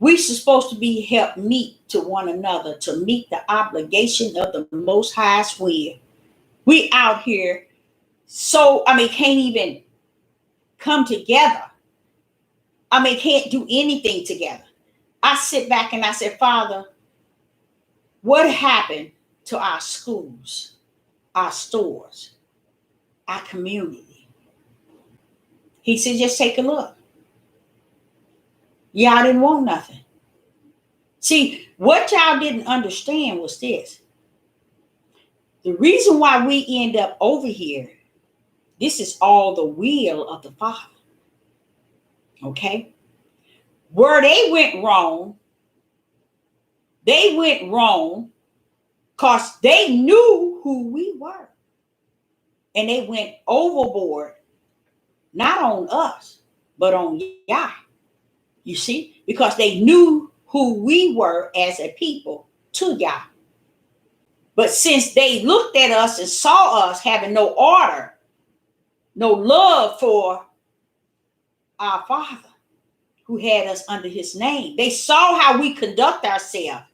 We're supposed to be help meet to one another to meet the obligation of the Most High's will. We out here, so can't even come together. Can't do anything together. I sit back and I said, Father, what happened to our schools, our stores, our community? He said, just take a look. Y'all didn't want nothing. See, what y'all didn't understand was this. The reason why we end up over here, this is all the will of the Father. Okay? Where they went wrong because they knew who we were. And they went overboard, not on us, but on Yah. You see? Because they knew who we were as a people to Yah. But since they looked at us and saw us having no order, no love for our Father who had us under his name, they saw how we conduct ourselves.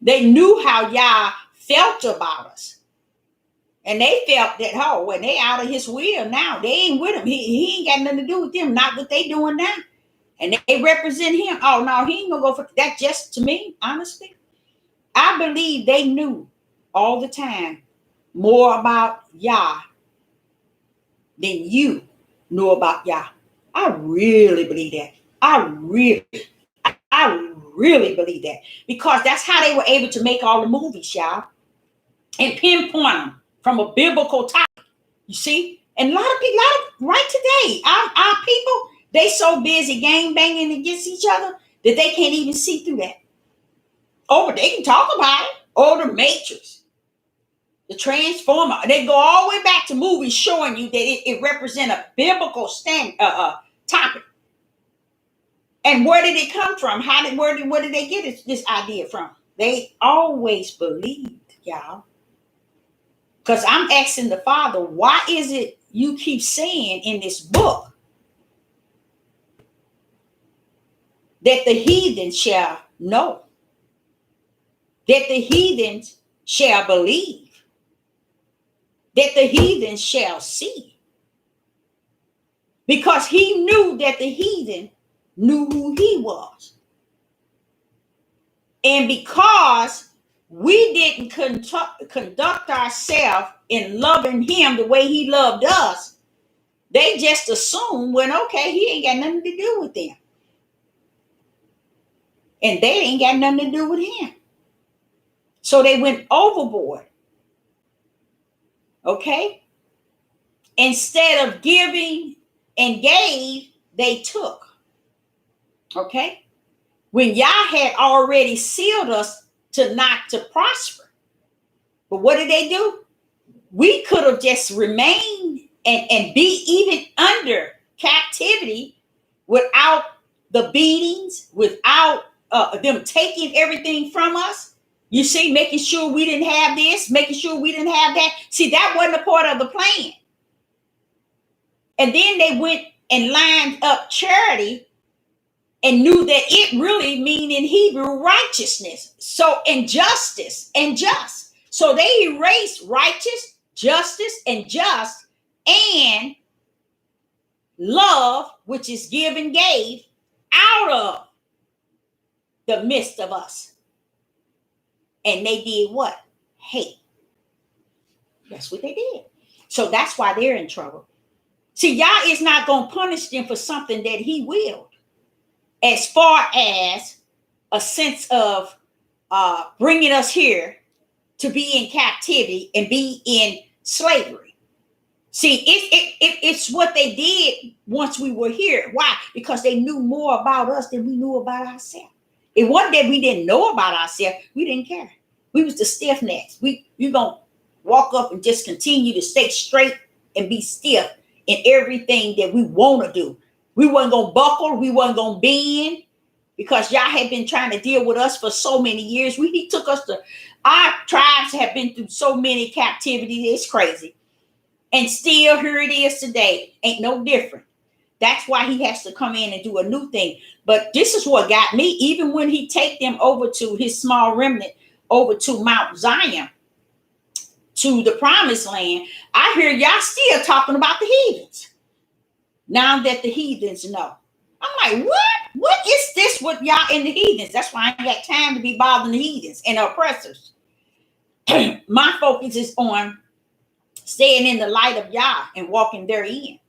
They knew how Yah felt about us. And they felt that, when they out of his will now, they ain't with him. He ain't got nothing to do with them, not what they doing now. And they represent him. Oh, no, he ain't going to go for that. Just to me, honestly, I believe they knew all the time more about Yah than you knew about Yah. I really believe that. I really believe that. Because that's how they were able to make all the movies, y'all. And pinpoint them from a biblical topic. You see? And a lot of people, right today, our people, they so busy gang banging against each other that they can't even see through that. Oh, but they can talk about it. Oh, the Matrix, the Transformer. They go all the way back to movies showing you that it represents a biblical topic. And where did it come from? Where did they get this idea from? They always believed, y'all, Because I'm asking the Father, why is it you keep saying in this book that the heathen shall know, that the heathens shall believe, that the heathen shall see? Because he knew that the heathen knew who he was. And because we didn't conduct ourselves in loving him the way he loved us, they just assumed, well, okay, he ain't got nothing to do with them. And they ain't got nothing to do with him. So they went overboard. Okay? Instead of giving and gave, they took. Okay? When Yah had already sealed us to not to prosper. But what did they do? We could have just remained and be even under captivity without the beatings, without them taking everything from us. You see, making sure we didn't have this, making sure we didn't have that. See, that wasn't a part of the plan. And then they went and lined up charity and knew that it really mean in Hebrew righteousness. So, and justice and just. So they erased righteous, justice, and just, and love, which is give and gave, out of the midst of us. And they did what? Hate. That's what they did. So that's why they're in trouble. See, Yah is not going to punish them for something that he willed, as far as a sense of bringing us here to be in captivity and be in slavery. See, it's what they did once we were here. Why? Because they knew more about us than we knew about ourselves. It wasn't that we didn't know about ourselves. We didn't care. We was the stiff necks. You gonna walk up and just continue to stay straight and be stiff in everything that we want to do. We wasn't gonna buckle. We wasn't gonna bend, because Yah had been trying to deal with us for so many years. He took us to, our tribes have been through so many captivities. It's crazy. And still here it is today. Ain't no different. That's why he has to come in and do a new thing. But this is what got me. Even when he take them over to his small remnant, over to Mount Zion, to the promised land, I hear Yah still talking about the heathens. Now that the heathens know. I'm like, what? What is this with Yah and the heathens? That's why I ain't got time to be bothering the heathens and the oppressors. My focus is on staying in the light of Yah and walking therein.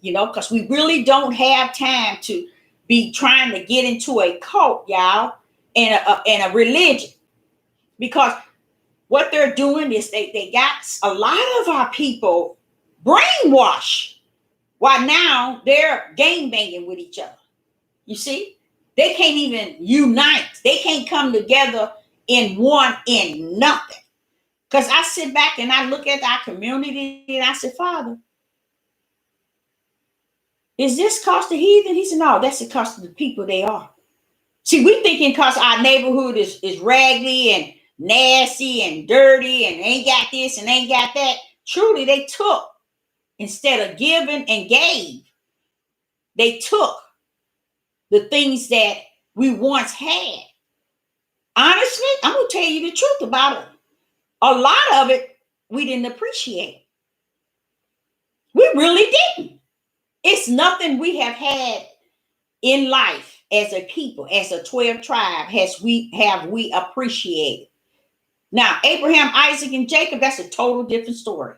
You know, because we really don't have time to be trying to get into a cult, y'all, and a religion. Because what they're doing is they got a lot of our people brainwashed, while now they're game banging with each other. You see, they can't even unite. They can't come together in nothing. Because I sit back and I look at our community and I say, Father, is this cost the heathen? He said, no, that's the cost of the people they are. See, we thinking because our neighborhood is raggedy and nasty and dirty and ain't got this and ain't got that. Truly, they took. Instead of giving and gave, they took the things that we once had. Honestly, I'm going to tell you the truth about it. A lot of it we didn't appreciate. We really didn't. It's nothing we have had in life as a people, as a 12 tribe, have we appreciated. Now, Abraham, Isaac, and Jacob, that's a total different story.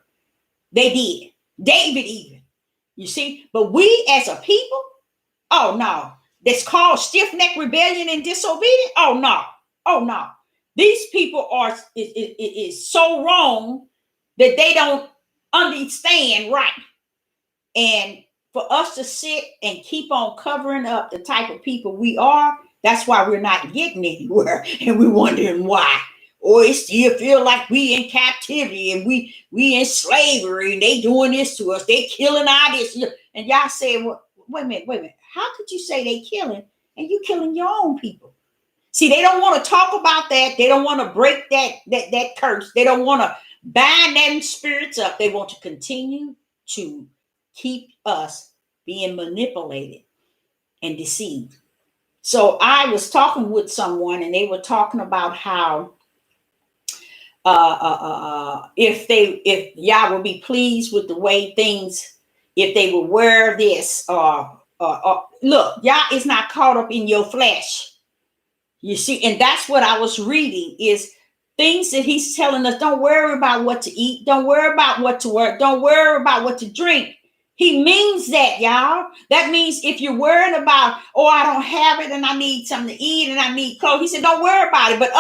They did. David even. You see? But we as a people, oh no. That's called stiff-necked rebellion and disobedience. Oh no. Oh no. These people is so wrong that they don't understand right. And for us to sit and keep on covering up the type of people we are, that's why we're not getting anywhere. And we're wondering why. Or it still feel like we in captivity and we in slavery and they doing this to us. They killing our this. And y'all say, well, wait a minute. How could you say they killing and you killing your own people? See, they don't want to talk about that. They don't want to break that curse. They don't want to bind them spirits up. They want to continue to keep us being manipulated and deceived. So I was talking with someone, and they were talking about how if Yah will be pleased with the way things, if they will wear this, look, Yah is not caught up in your flesh. You see, and that's what I was reading is things that he's telling us. Don't worry about what to eat. Don't worry about what to wear. Don't worry about what to drink. He means that, y'all. That means if you're worried about, oh, I don't have it and I need something to eat and I need clothes. He said, don't worry about it. But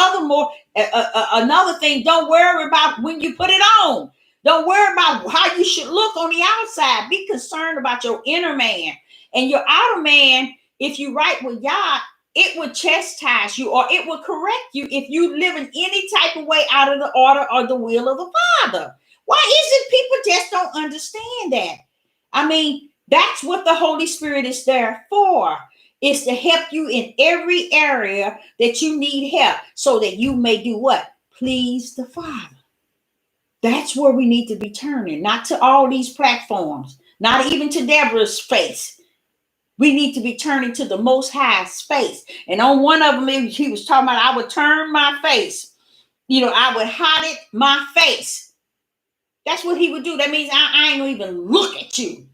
another thing, don't worry about when you put it on. Don't worry about how you should look on the outside. Be concerned about your inner man. And your outer man, if you right with Yah, it would chastise you or it would correct you if you live in any type of way out of the order or the will of the Father. Why is it people just don't understand that? I mean, that's what the Holy Spirit is there for, is to help you in every area that you need help so that you may do what? Please the Father. That's where we need to be turning, not to all these platforms, not even to Deborah's face. We need to be turning to the Most High face. And on one of them, he was talking about, I would turn my face. I would hide it, my face. That's what he would do. That means I ain't gonna even look at you.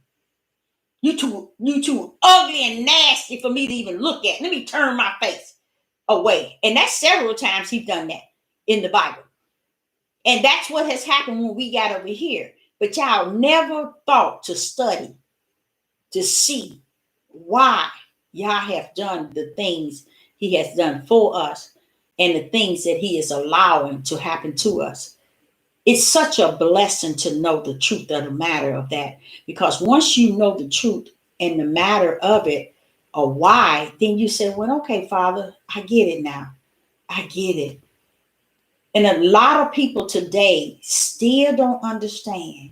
You too ugly and nasty for me to even look at. Let me turn my face away. And that's several times he's done that in the Bible. And that's what has happened when we got over here. But y'all never thought to study, to see why Yah have done the things he has done for us and the things that he is allowing to happen to us. It's such a blessing to know the truth of the matter of that, because once you know the truth and the matter of it or why, then you say, well, okay, Father, I get it now. I get it. And a lot of people today still don't understand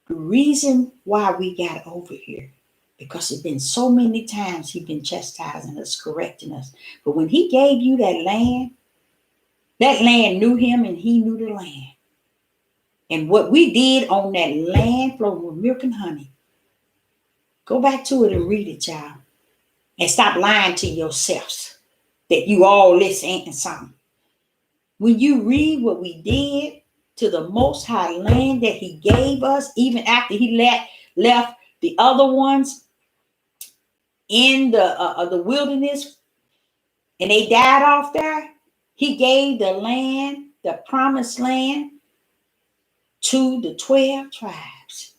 the reason why we got over here. Because it's been so many times he's been chastising us, correcting us. But when he gave you that land knew him and he knew the land. And what we did on that land flowed with milk and honey. Go back to it and read it, child. And stop lying to yourselves that you all this ain't something. When you read what we did to the Most High land that he gave us, even after he left the other ones in the wilderness and they died off there, he gave the land, the promised land, to the 12 tribes.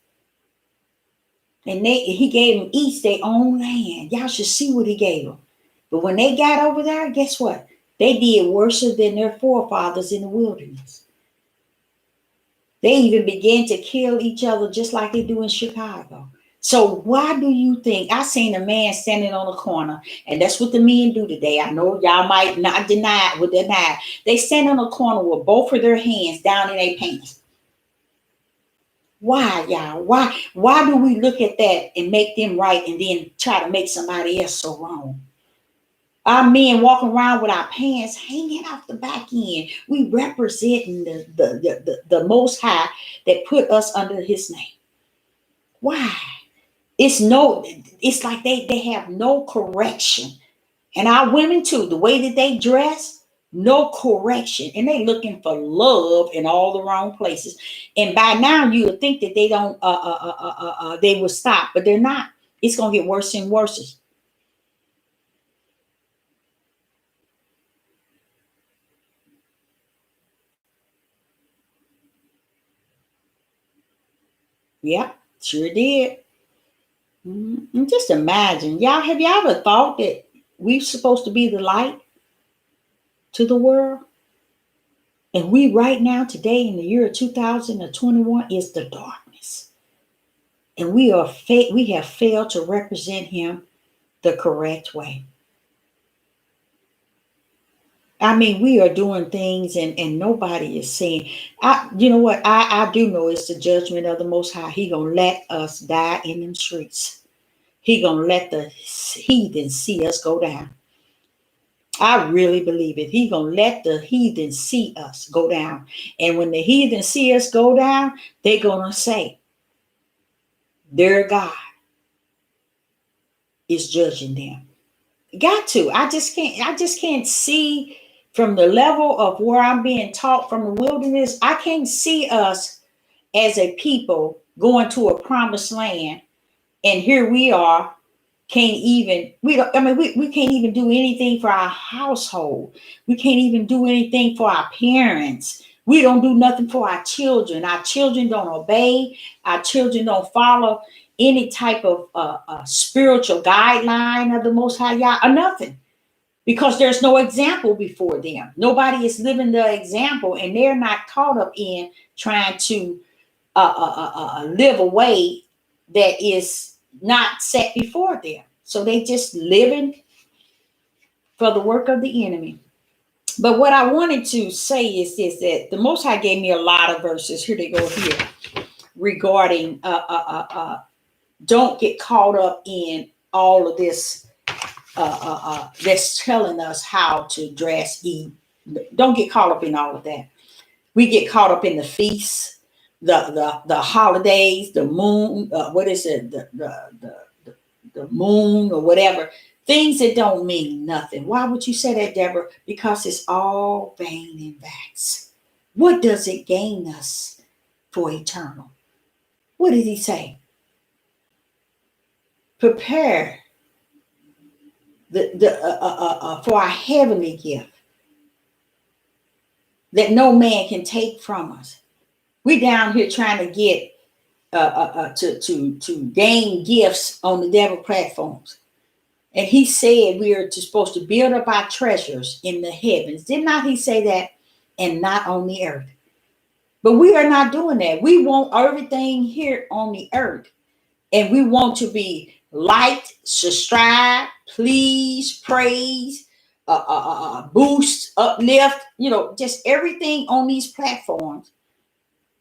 And he gave them each their own land. Y'all should see what he gave them. But when they got over there, guess what? They did worse than their forefathers in the wilderness. They even began to kill each other just like they do in Chicago. So why do you think? I seen a man standing on a corner, and that's what the men do today. I know y'all might not deny it. They stand on a corner with both of their hands down in their pants. Why, y'all? Why do we look at that and make them right and then try to make somebody else so wrong? Our men walking around with our pants hanging off the back end. We representing the Most High that put us under his name. Why? It's like they have no correction. And our women too, the way that they dress, no correction. And they looking for love in all the wrong places. And by now you would think that they don't they will stop, but they're not. It's gonna get worse and worse. Yeah, sure did. And just imagine, have y'all ever thought that we're supposed to be the light to the world? And we right now, today in the year 2021, is the darkness. And we have failed to represent him the correct way. I mean, we are doing things and nobody is saying, you know what? I do know it's the judgment of the Most High. He gonna let us die in them streets. He gonna let the heathen see us go down. I really believe it. He gonna let the heathen see us go down. And when the heathen see us go down, they're gonna say, their God is judging them. Got to. I just can't see from the level of where I'm being taught from the wilderness. I can't see us as a people going to a promised land. And here we are, can't even, we don't, I mean, we can't even do anything for our household. We can't even do anything for our parents. We don't do nothing for our children. Our children don't obey. Our children don't follow any type of spiritual guideline of the Most High Yah or nothing, because there's no example before them. Nobody is living the example, and they're not caught up in trying to live a way that is not set before them. So they just living for the work of the enemy. But what I wanted to say is this, that the Most High gave me a lot of verses. Here they go here regarding don't get caught up in all of this that's telling us how to dress, eat. Don't get caught up in all of that. We get caught up in the feasts, the holidays, the moon. What is it? The moon or whatever. Things that don't mean nothing. Why would you say that, Deborah? Because it's all vain and vast. What does it gain us for eternal? What did he say? Prepare for our heavenly gift that no man can take from us. We down here trying to get to gain gifts on the devil platforms. And he said we are supposed to build up our treasures in the heavens. Did not he say that? And not on the earth. But we are not doing that. We want everything here on the earth. And we want to be liked, subscribe, please, praise, boost, uplift, just everything on these platforms.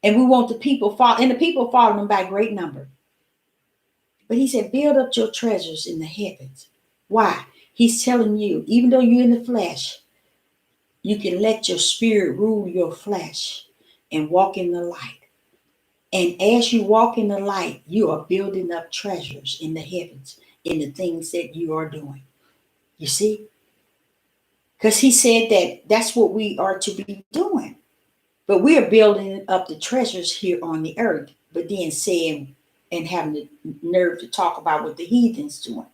And we want the people follow, and the people follow them by great number. But he said, build up your treasures in the heavens. Why? He's telling you, even though you're in the flesh, you can let your spirit rule your flesh and walk in the light. And as you walk in the light, you are building up treasures in the heavens, in the things that you are doing. You see? Because he said that that's what we are to be doing. But we are building up the treasures here on the earth, but then saying and having the nerve to talk about what the heathens doing.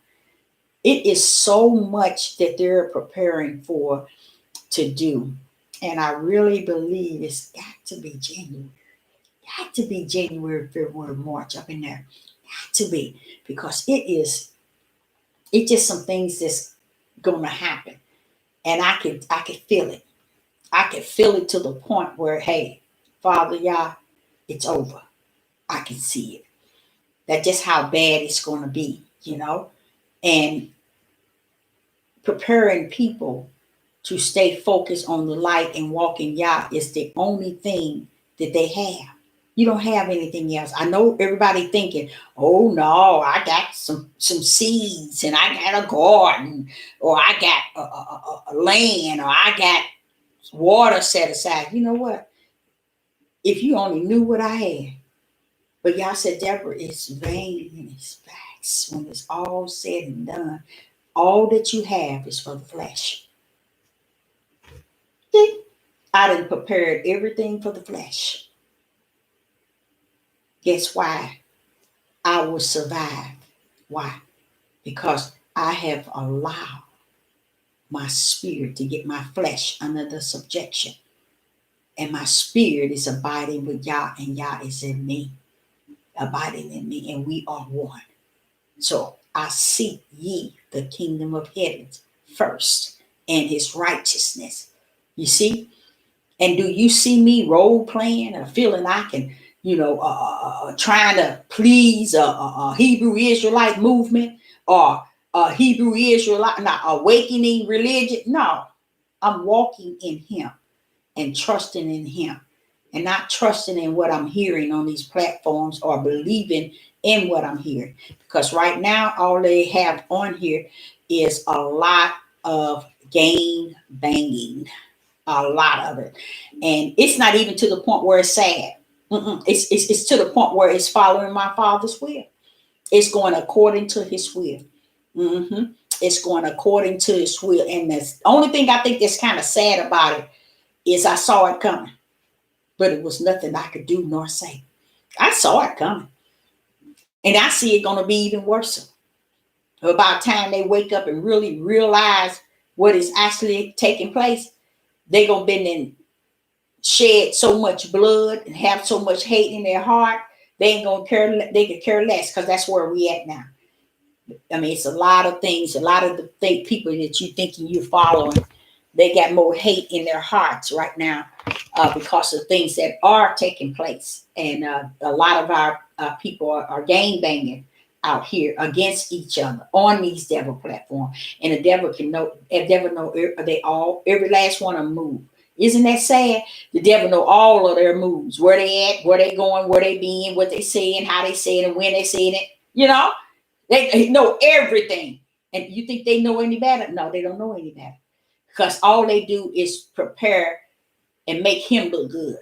It is so much that they're preparing for to do. And I really believe it's got to be January. Got to be January, February, March up in there. Got to be. Because it's just some things that's gonna happen. And I could feel it. I could feel it to the point where, hey, Father Yah, it's over. I can see it. That's just how bad it's gonna be. And preparing people to stay focused on the light and walk in Yah is the only thing that they have. You don't have anything else. I know everybody thinking, oh no, I got some seeds and I got a garden, or I got a land, or I got water set aside. You know what? If you only knew what I had. But y'all said, Deborah, it's vain and it's facts. When it's all said and done, all that you have is for the flesh. See? I done prepared everything for the flesh. Guess why? I will survive. Why? Because I have allowed my spirit to get my flesh under the subjection. And my spirit is abiding with Yah, and Yah is in me, abiding in me, and we are one. So I seek ye the kingdom of heaven first and his righteousness. You see? And do you see me role playing or feeling I can, trying to please a Hebrew Israelite movement or a Hebrew Israelite, not awakening religion? No, I'm walking in him and trusting in him, and not trusting in what I'm hearing on these platforms or believing in what I'm hearing. Because right now, all they have on here is a lot of gang banging, a lot of it. And it's not even to the point where it's sad. It's to the point where it's following my Father's will. It's going according to his will. hmm It's going according to his will. And the only thing I think that's kind of sad about it is I saw it coming, but it was nothing I could do nor say. I saw it coming. And I see it going to be even worse. About time they wake up and really realize what is actually taking place, they're going to be in shed so much blood and have so much hate in their heart, they ain't gonna care. They could care less, because that's where we at now. I mean, it's a lot of things. A lot of the people that you thinking you're following, they got more hate in their hearts right now because of things that are taking place, and a lot of our people are gang banging out here against each other on these devil platforms, and the devil can know. The devil know they all, every last one of them move. Isn't that sad? The devil know all of their moves, where they at, where they going, where they being, what they saying, how they say it, and when they saying it. You know, they know everything. And you think they know any better? No, they don't know any better. Because all they do is prepare and make him look good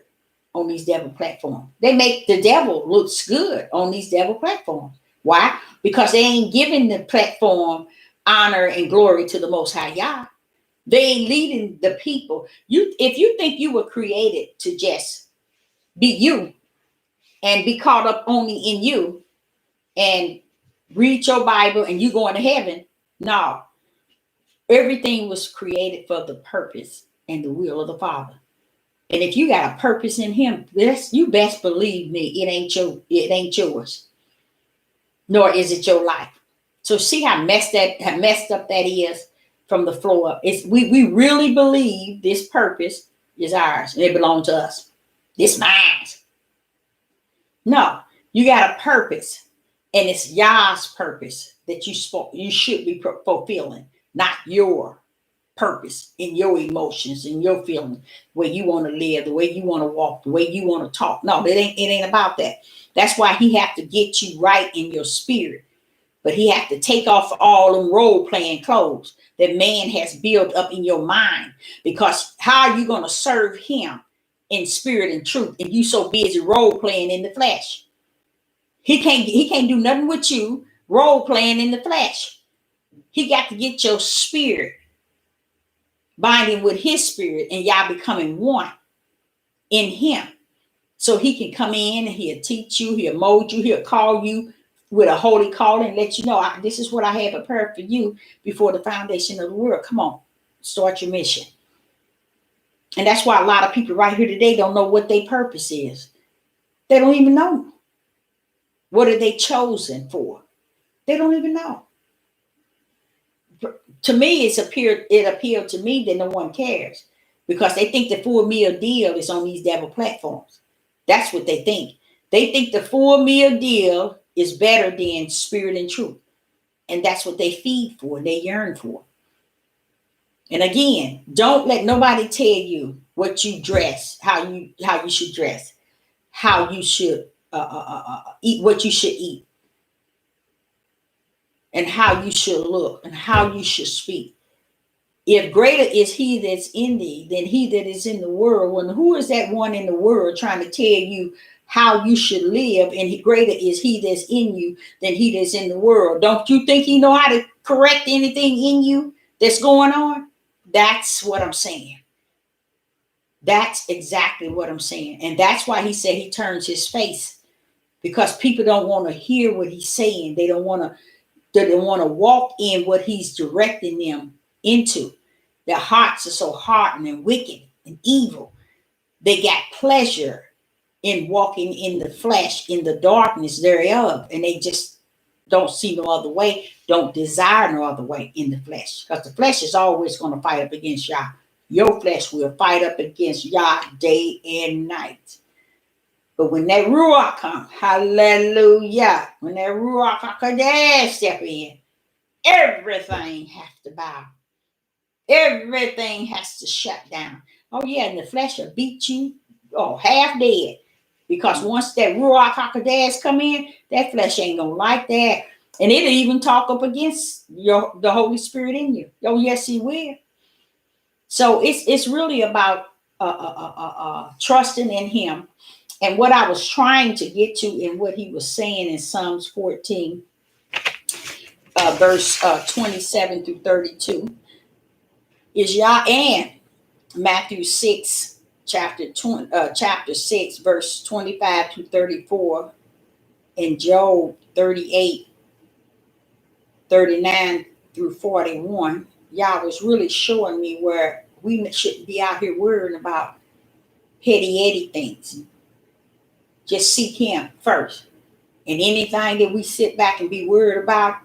on these devil platforms. They make the devil looks good on these devil platforms. Why? Because they ain't giving the platform honor and glory to the Most High Yah. They ain't leading the people. If you think you were created to just be you and be caught up only in you and read your Bible and you going to heaven, no. Everything was created for the purpose and the will of the Father. And if you got a purpose in him, you best believe me, it ain't yours. Nor is it your life. So see how messed up that is from the floor up. We really believe this purpose is ours and it belongs to us. It's mine. No, you got a purpose, and it's Yah's purpose that you should be fulfilling, not your purpose in your emotions and your feelings, the way you want to live, the way you want to walk, the way you want to talk. No, it ain't about that. That's why he have to get you right in your spirit. But he have to take off all them role playing clothes that man has built up in your mind. Because how are you going to serve him in spirit and truth if you so busy role playing in the flesh? He can't do nothing with you role playing in the flesh. He got to get your spirit binding with his spirit, and y'all becoming one in him. So he can come in and he'll teach you, he'll mold you, he'll call you with a holy calling and let you know, this is what I have prepared for you before the foundation of the world. Come on, start your mission. And that's why a lot of people right here today don't know what their purpose is. They don't even know. What are they chosen for? They don't even know. To me, it appeared to me that no one cares, because they think the full meal deal is on these devil platforms. That's what they think. They think the full meal deal is better than spirit and truth. And that's what they feed for, they yearn for. And again, don't let nobody tell you what you dress, how you should dress, how you should eat, what you should eat, and how you should look, and how you should speak. If greater is he that's in thee than he that is in the world, well, who is that one in the world trying to tell you how you should live? And greater is he that's in you than he that's in the world. Don't you think he know how to correct anything in you that's going on? That's what I'm saying. That's exactly what I'm saying. And that's why he said he turns his face, because people don't want to hear what he's saying. They don't want to walk in what he's directing them into. Their hearts are so hardened and wicked and evil. They got pleasure in walking in the flesh, in the darkness thereof, and they just don't see no other way, don't desire no other way in the flesh, because the flesh is always going to fight up against Yah. Your flesh will fight up against Yah day and night. But when that Ruach comes, hallelujah, when that Ruach HaKodesh step in, everything has to bow. Everything has to shut down. Oh yeah, and the flesh will beat you half dead. Because once that Ruach HaKodesh come in, that flesh ain't gonna like that. And it'll even talk up against the Holy Spirit in you. Oh, yes, he will. So it's really about trusting in him. And what I was trying to get to in what he was saying in Psalms 14, verse 27 through 32, is Yah, and Matthew 6, chapter 6, verse 25 to 34, and Job 38, 39 through 41. Yah was really showing me where we shouldn't be out here worrying about petty things. Just seek him first. And anything that we sit back and be worried about,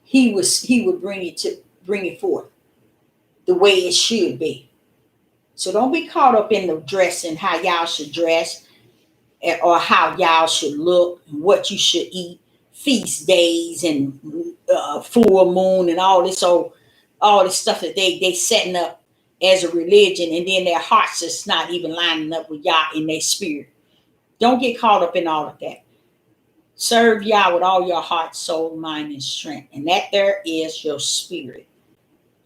he would bring it forth the way it should be. So don't be caught up in the dressing, how y'all should dress, or how y'all should look, and what you should eat, feast days and full moon and all this stuff that they setting up as a religion, and then their hearts is not even lining up with Yah in their spirit. Don't get caught up in all of that. Serve Yah with all your heart, soul, mind, and strength, and that there is your spirit.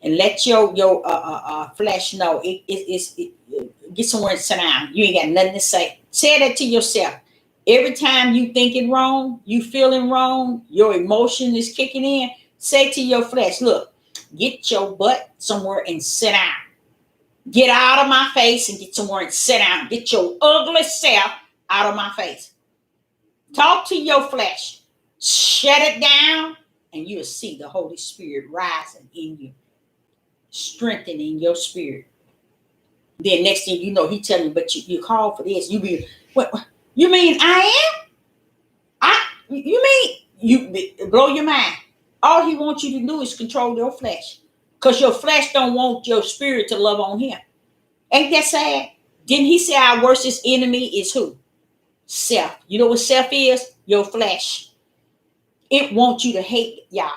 And let your flesh know it get somewhere and sit down. You ain't got nothing to say. Say that to yourself. Every time you thinking wrong, you feeling wrong, your emotion is kicking in. Say to your flesh, look, get your butt somewhere and sit down. Get out of my face and get somewhere and sit down. Get your ugly self out of my face. Talk to your flesh. Shut it down, and you'll see the Holy Spirit rising in you, strengthening your spirit. Then next thing you know, he telling you, but you call for this. You be, what? You mean I am? You mean you blow your mind? All he wants you to do is control your flesh, because your flesh don't want your spirit to love on him. Ain't that sad? Didn't he say our worstest enemy is who? Self. You know what self is? Your flesh. It wants you to hate Yah.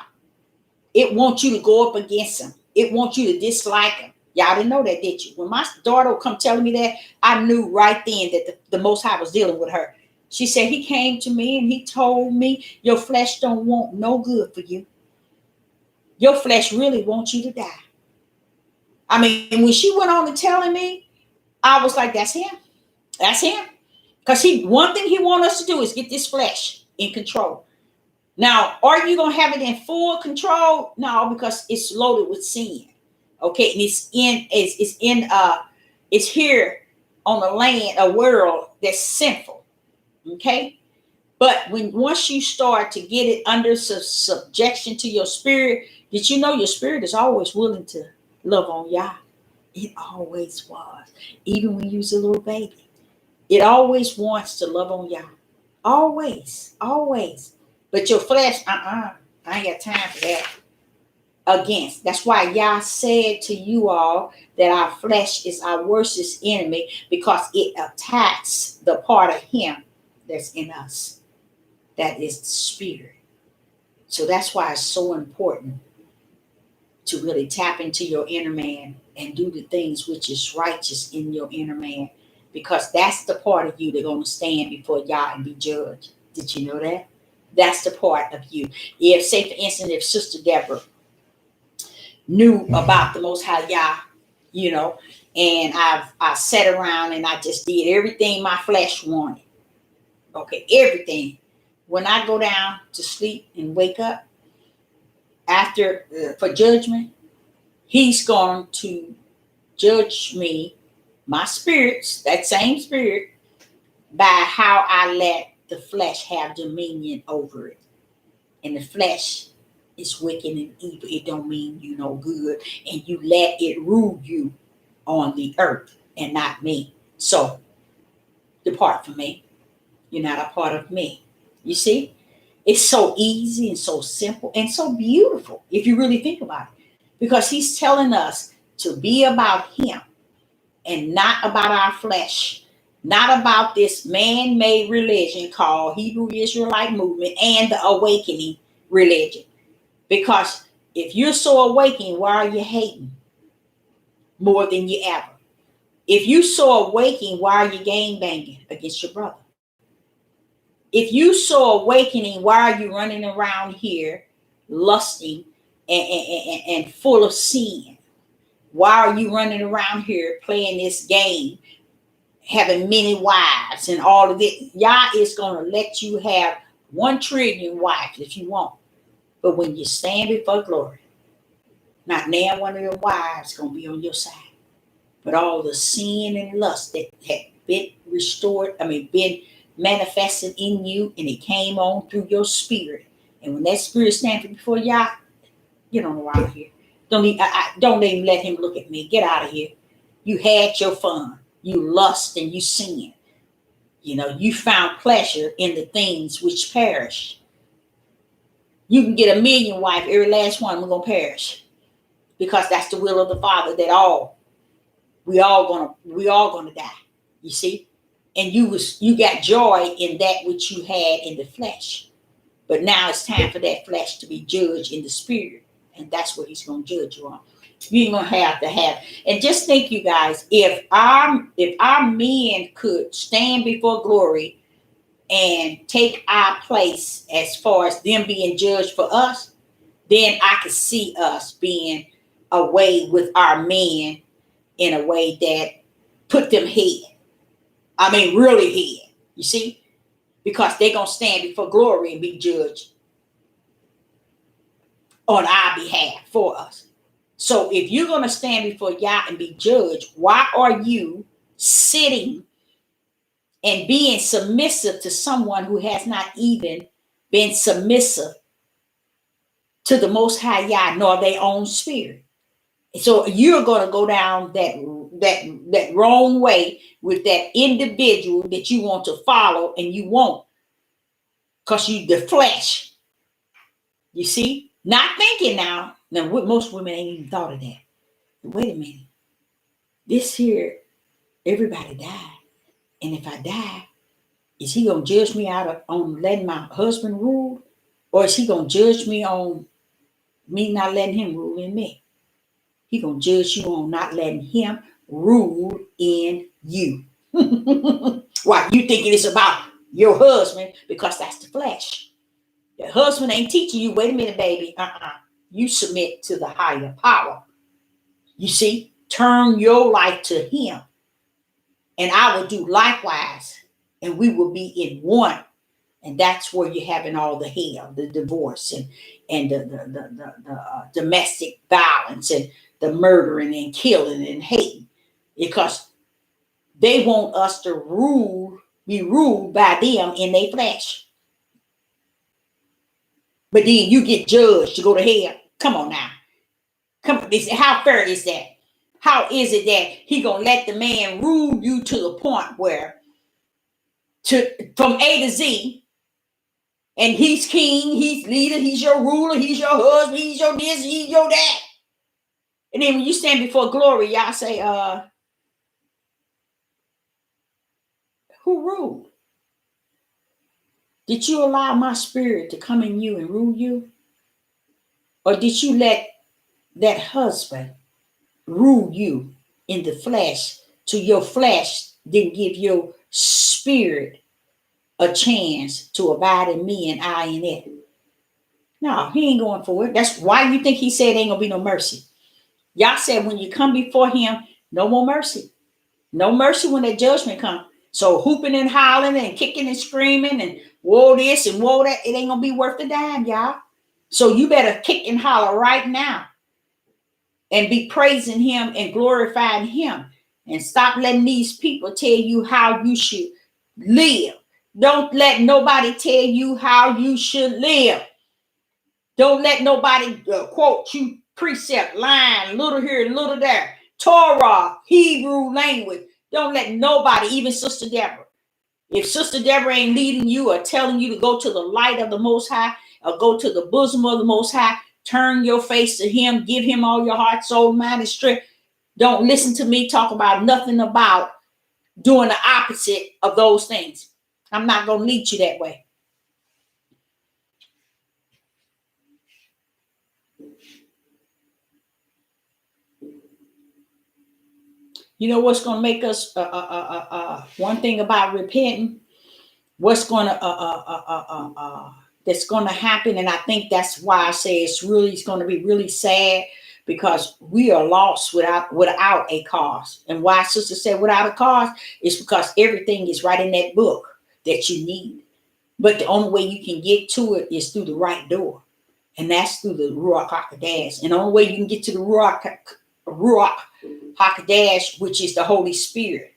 It wants you to go up against him. It wants you to dislike him. Y'all didn't know that, did you? When my daughter would come telling me that, I knew right then that the Most High was dealing with her. She said, he came to me and he told me, your flesh don't want no good for you. Your flesh really wants you to die. I mean, when she went on to telling me, I was like, that's him. That's him. Because one thing he wants us to do is get this flesh in control. Now, are you going to have it in full control? No, because it's loaded with sin. Okay, and it's here on the land, a world that's sinful. Okay, but once you start to get it under subjection to your spirit, did you know your spirit is always willing to love on Yah? It always was, even when you was a little baby. It always wants to love on Yah, always. But your flesh, I ain't got time for that. Against. That's why Yah said to you all that our flesh is our worstest enemy, because it attacks the part of him that's in us. That is the spirit. So that's why it's so important to really tap into your inner man and do the things which is righteous in your inner man, because that's the part of you that's going to stand before Yah and be judged. Did you know that? That's the part of you. If, say for instance, if Sister Deborah knew about the Most High Yah, and I sat around and I just did everything my flesh wanted. Okay, everything. When I go down to sleep and wake up after for judgment, he's going to judge me, my spirits, that same spirit, by how I let the flesh have dominion over it. And the flesh is wicked and evil. It don't mean you no good. And you let it rule you on the earth and not me. So depart from me. You're not a part of me. You see? It's so easy and so simple and so beautiful if you really think about it. Because he's telling us to be about him and not about our flesh. Not about this man-made religion called Hebrew Israelite movement and the awakening religion. Because if you're so awakened, why are you hating more than you ever? If you're so awakened, why are you gang banging against your brother? If you saw awakening, why are you running around here lusting and full of sin? Why are you running around here playing this game, having many wives and all of it? Yah is going to let you have 1 trillion wives if you want. But when you stand before glory, not now one of your wives going to be on your side. But all the sin and lust that had been been manifested in you, and it came on through your spirit. And when that spirit stands before Yah, get on around here. Don't even let him look at me. Get out of here. You had your fun. You lust and you sin. You found pleasure in the things which perish. You can get 1,000,000 wives, every last one of them gonna perish, because that's the will of the Father, that we all gonna die. You see, and you got joy in that which you had in the flesh, but now it's time for that flesh to be judged in the spirit, and that's what He's gonna judge you on. You ain't gonna have to have. And just think, you guys, if our men could stand before glory and take our place as far as them being judged for us, then I could see us being away with our men in a way that put them head. I mean, really head. You see? Because they're going to stand before glory and be judged on our behalf for us. So if you're going to stand before Yah and be judged, why are you sitting and being submissive to someone who has not even been submissive to the Most High Yah nor their own spirit? So you're going to go down that wrong way with that individual that you want to follow, and you won't, because you the flesh. You see, not thinking now. Now, most women ain't even thought of that. Wait a minute. This here, everybody died, and if I die, is He gonna judge me on letting my husband rule, or is He gonna judge me on me not letting him rule in me? He gonna judge you on not letting him rule in you. Why you thinking it's about your husband, because that's the flesh. The husband ain't teaching you, wait a minute, baby. You submit to the higher power. You see, turn your life to Him, and I will do likewise, and we will be in one. And that's where you're having all the hell, the divorce, and the domestic violence, and the murdering and killing and hating, because they want us to be ruled by them in their flesh. But then you get judged to go to hell. Come on now. Come on. How fair is that? How is it that He gonna let the man rule you to the point where from A to Z, and he's king, he's leader, he's your ruler, he's your husband, he's your this, he's your that. And then when you stand before glory, y'all say, who ruled? Did you allow my spirit to come in you and rule you? Or did you let that husband rule you in the flesh, to your flesh didn't give your spirit a chance to abide in me and I in it? No, He ain't going for it. That's why you think He said ain't gonna be no mercy. Y'all said when you come before Him, no more mercy. No mercy when that judgment comes. So hooping and hollering and kicking and screaming and whoa this and whoa that, it ain't gonna be worth the dime, y'all. So you better kick and holler right now and be praising Him and glorifying Him, and stop letting these people tell you how you should live. Don't let nobody tell you how you should live. Don't let nobody quote you precept, line, little here, little there. Torah, Hebrew language. Don't let nobody, even Sister Deborah. If Sister Deborah ain't leading you or telling you to go to the light of the Most High, or go to the bosom of the Most High, turn your face to Him, give Him all your heart, soul, mind, and strength. Don't listen to me talk about nothing about doing the opposite of those things. I'm not going to lead you that way. You know what's going to make us, one thing about repenting? what's going to that's going to happen. And I think that's why I say it's going to be really sad, because we are lost without a cause. And why sister said without a cause is because everything is right in that book that you need. But the only way you can get to it is through the right door. And that's through the Ruach HaKodesh. And the only way you can get to the Ruach HaKodesh, which is the Holy Spirit.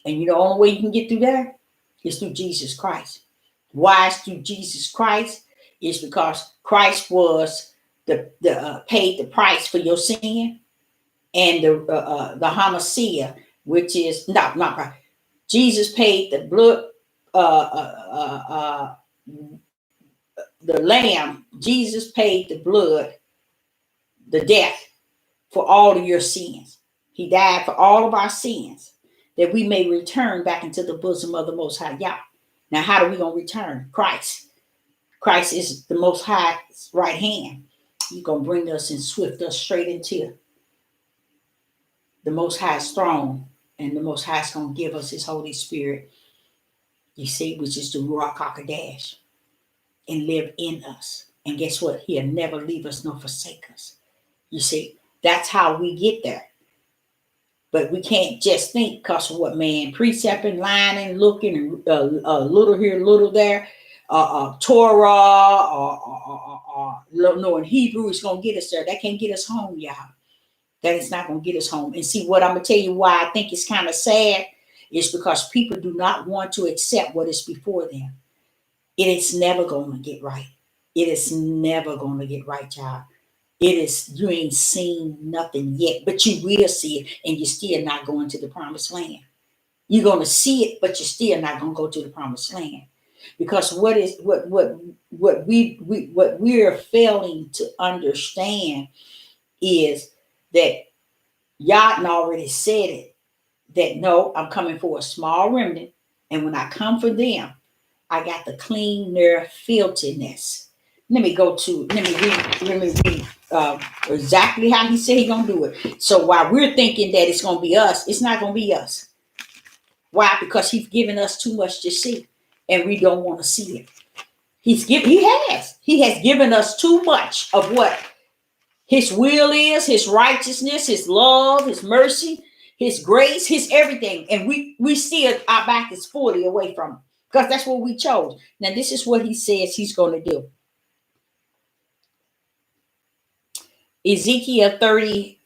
And you know, the only way you can get through there is through Jesus Christ. Why is through Jesus Christ? Is because Christ was the paid the price for your sin, and the homicide, which is not Christ. Jesus paid the blood, the lamb. Jesus paid the blood, the death for all of your sins. He died for all of our sins, that we may return back into the bosom of the Most High Yah. Now, how do we gonna return? Christ. Christ is the Most High's right hand. He's gonna bring us and swift us straight into the Most High's throne, and the Most High's gonna give us His Holy Spirit. You see, which is the Ruach HaKodesh, and live in us. And guess what? He'll never leave us nor forsake us. You see, that's how we get there. But we can't just think because of what man precepting, lining, looking, a little here, little there, Torah, or knowing Hebrew is going to get us there. That can't get us home, y'all. That is not going to get us home. And see, what I'm going to tell you why I think it's kind of sad is because people do not want to accept what is before them. It is never going to get right. It is never going to get right, y'all. It is, you ain't seen nothing yet, but you will see it, and you're still not going to the promised land. You're going to see it, but you're still not going to go to the promised land. Because what we're failing to understand is that Yah already said it, that no, I'm coming for a small remnant, and when I come for them, I got to clean their filthiness. Let me read exactly how he said he's going to do it. So while we're thinking that it's going to be us, it's not going to be us. Why? Because he's given us too much to see, and we don't want to see it. He has given us too much of what his will is, his righteousness, his love, his mercy, his grace, his everything. And we still, our back is fully away from him, because that's what we chose. Now, this is what he says he's going to do. Ezekiel 30,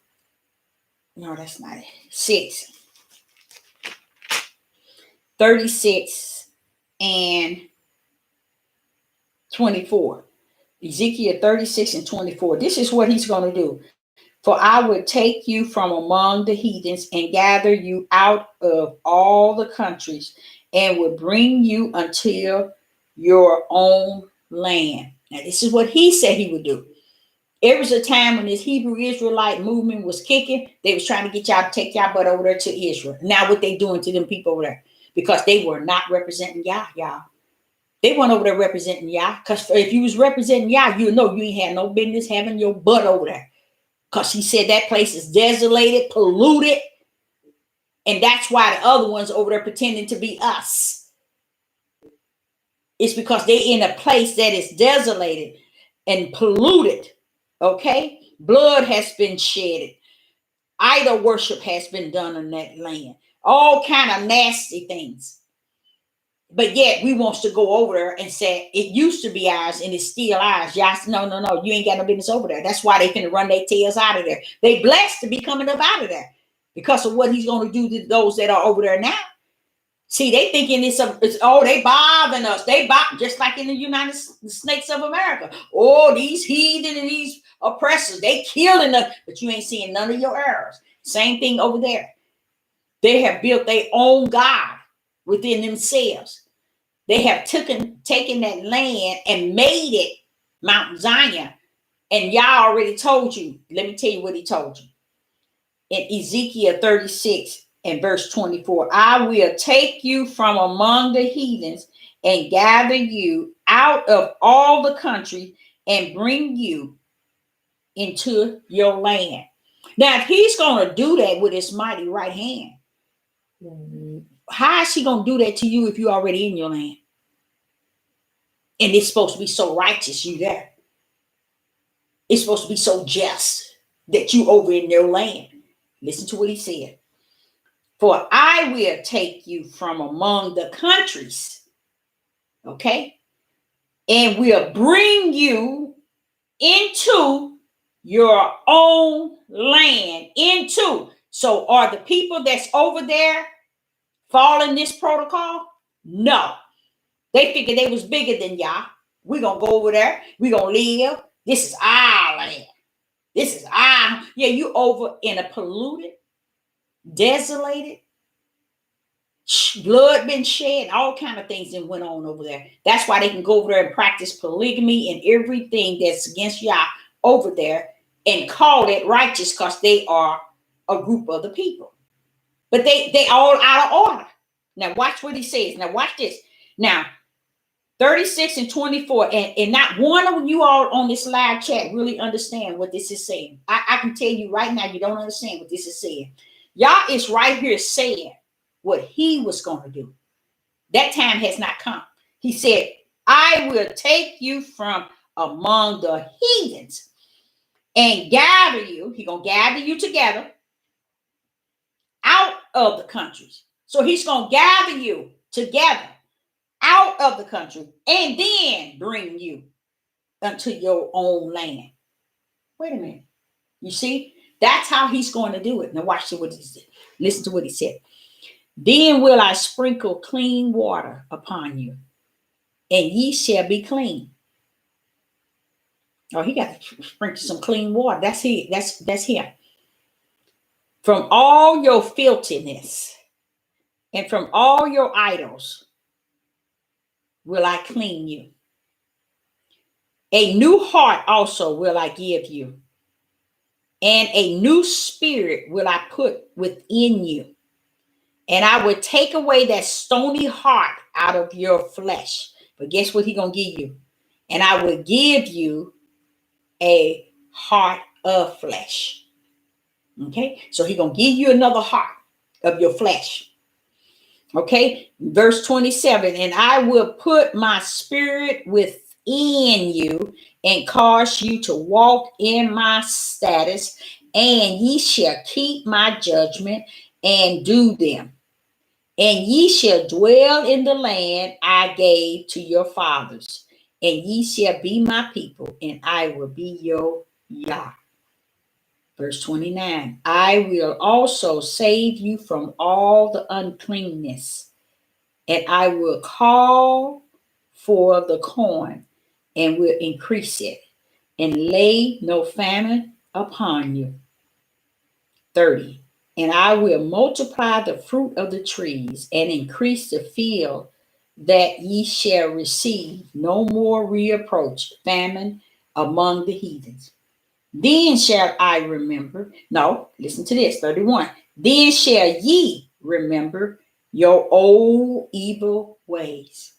no, that's not it, 6. 36 and 24. Ezekiel 36 and 24. This is what he's going to do. For I will take you from among the heathens and gather you out of all the countries, and will bring you until your own land. Now, this is what he said he would do. There was a time when this Hebrew Israelite movement was kicking. They was trying to get y'all to take y'all butt over there to Israel. Now what they doing to them people over there? Because they were not representing y'all. They weren't over there representing y'all. Because if you was representing y'all, you know you ain't had no business having your butt over there. Because he said that place is desolated, polluted. And that's why the other ones over there pretending to be us. It's because they in a place that is desolated and polluted. Okay, blood has been shedded. Idol worship has been done in that land. All kind of nasty things. But yet we wants to go over there and say it used to be ours and it's still ours. Yes, no. You ain't got no business over there. That's why they finna run their tails out of there. They blessed to be coming up out of there because of what he's going to do to those that are over there now. See, they thinking it's they bothering us. They just like in the United States of America. Oh, these heathen and these oppressors, they killing us, but you ain't seeing none of your errors. Same thing over there. They have built their own God within themselves. They have taken that land and made it Mount Zion. And Yah already told you. Let me tell you what he told you. In Ezekiel 36 and verse 24, I will take you from among the heathens and gather you out of all the country and bring you into your land. Now, if he's going to do that with his mighty right hand, how is he going to do that to you if you're already in your land? And it's supposed to be so righteous, you there. It's supposed to be so just that you over in your land. Listen to what he said. For I will take you from among the countries, okay, and will bring you into your own land. Into. So are the people that's over there following this protocol? No. They figured they was bigger than y'all. We're going to go over there. We're going to live. This is our land. This is our. Yeah, you over in a polluted, desolated, blood been shed, all kind of things that went on over there. That's why they can go over there and practice polygamy and everything that's against y'all over there and call it righteous because they are a group of the people. But they all out of order. Now watch what he says. Now watch this. Now 36 and 24, and not one of you all on this live chat really understand what this is saying. I can tell you right now, you don't understand what this is saying. Y'all is right here saying what he was going to do. That time has not come. He said, I will take you from among the heathens and gather you. He's going to gather you together out of the countries. So he's going to gather you together out of the country and then bring you unto your own land. Wait a minute. You see, that's how he's going to do it. Now watch what he said. Listen to what he said. Then will I sprinkle clean water upon you, and ye shall be clean. Oh, he got to sprinkle some clean water. That's it. That's him. From all your filthiness and from all your idols will I clean you. A new heart also will I give you, and a new spirit will I put within you. And I will take away that stony heart out of your flesh. But guess what he's going to give you? And I will give you a heart of flesh. Okay? So he's going to give you another heart of your flesh. Okay? Verse 27. And I will put my spirit within you and cause you to walk in my status, and ye shall keep my judgment and do them. And ye shall dwell in the land I gave to your fathers, and ye shall be my people, and I will be your Yah. Verse 29, I will also save you from all the uncleanness, and I will call for the corn, and will increase it, and lay no famine upon you. 30. And I will multiply the fruit of the trees and increase the field, that ye shall receive no more reproach, famine among the heathens. Then shall I remember. No, listen to this, 31. Then shall ye remember your old evil ways,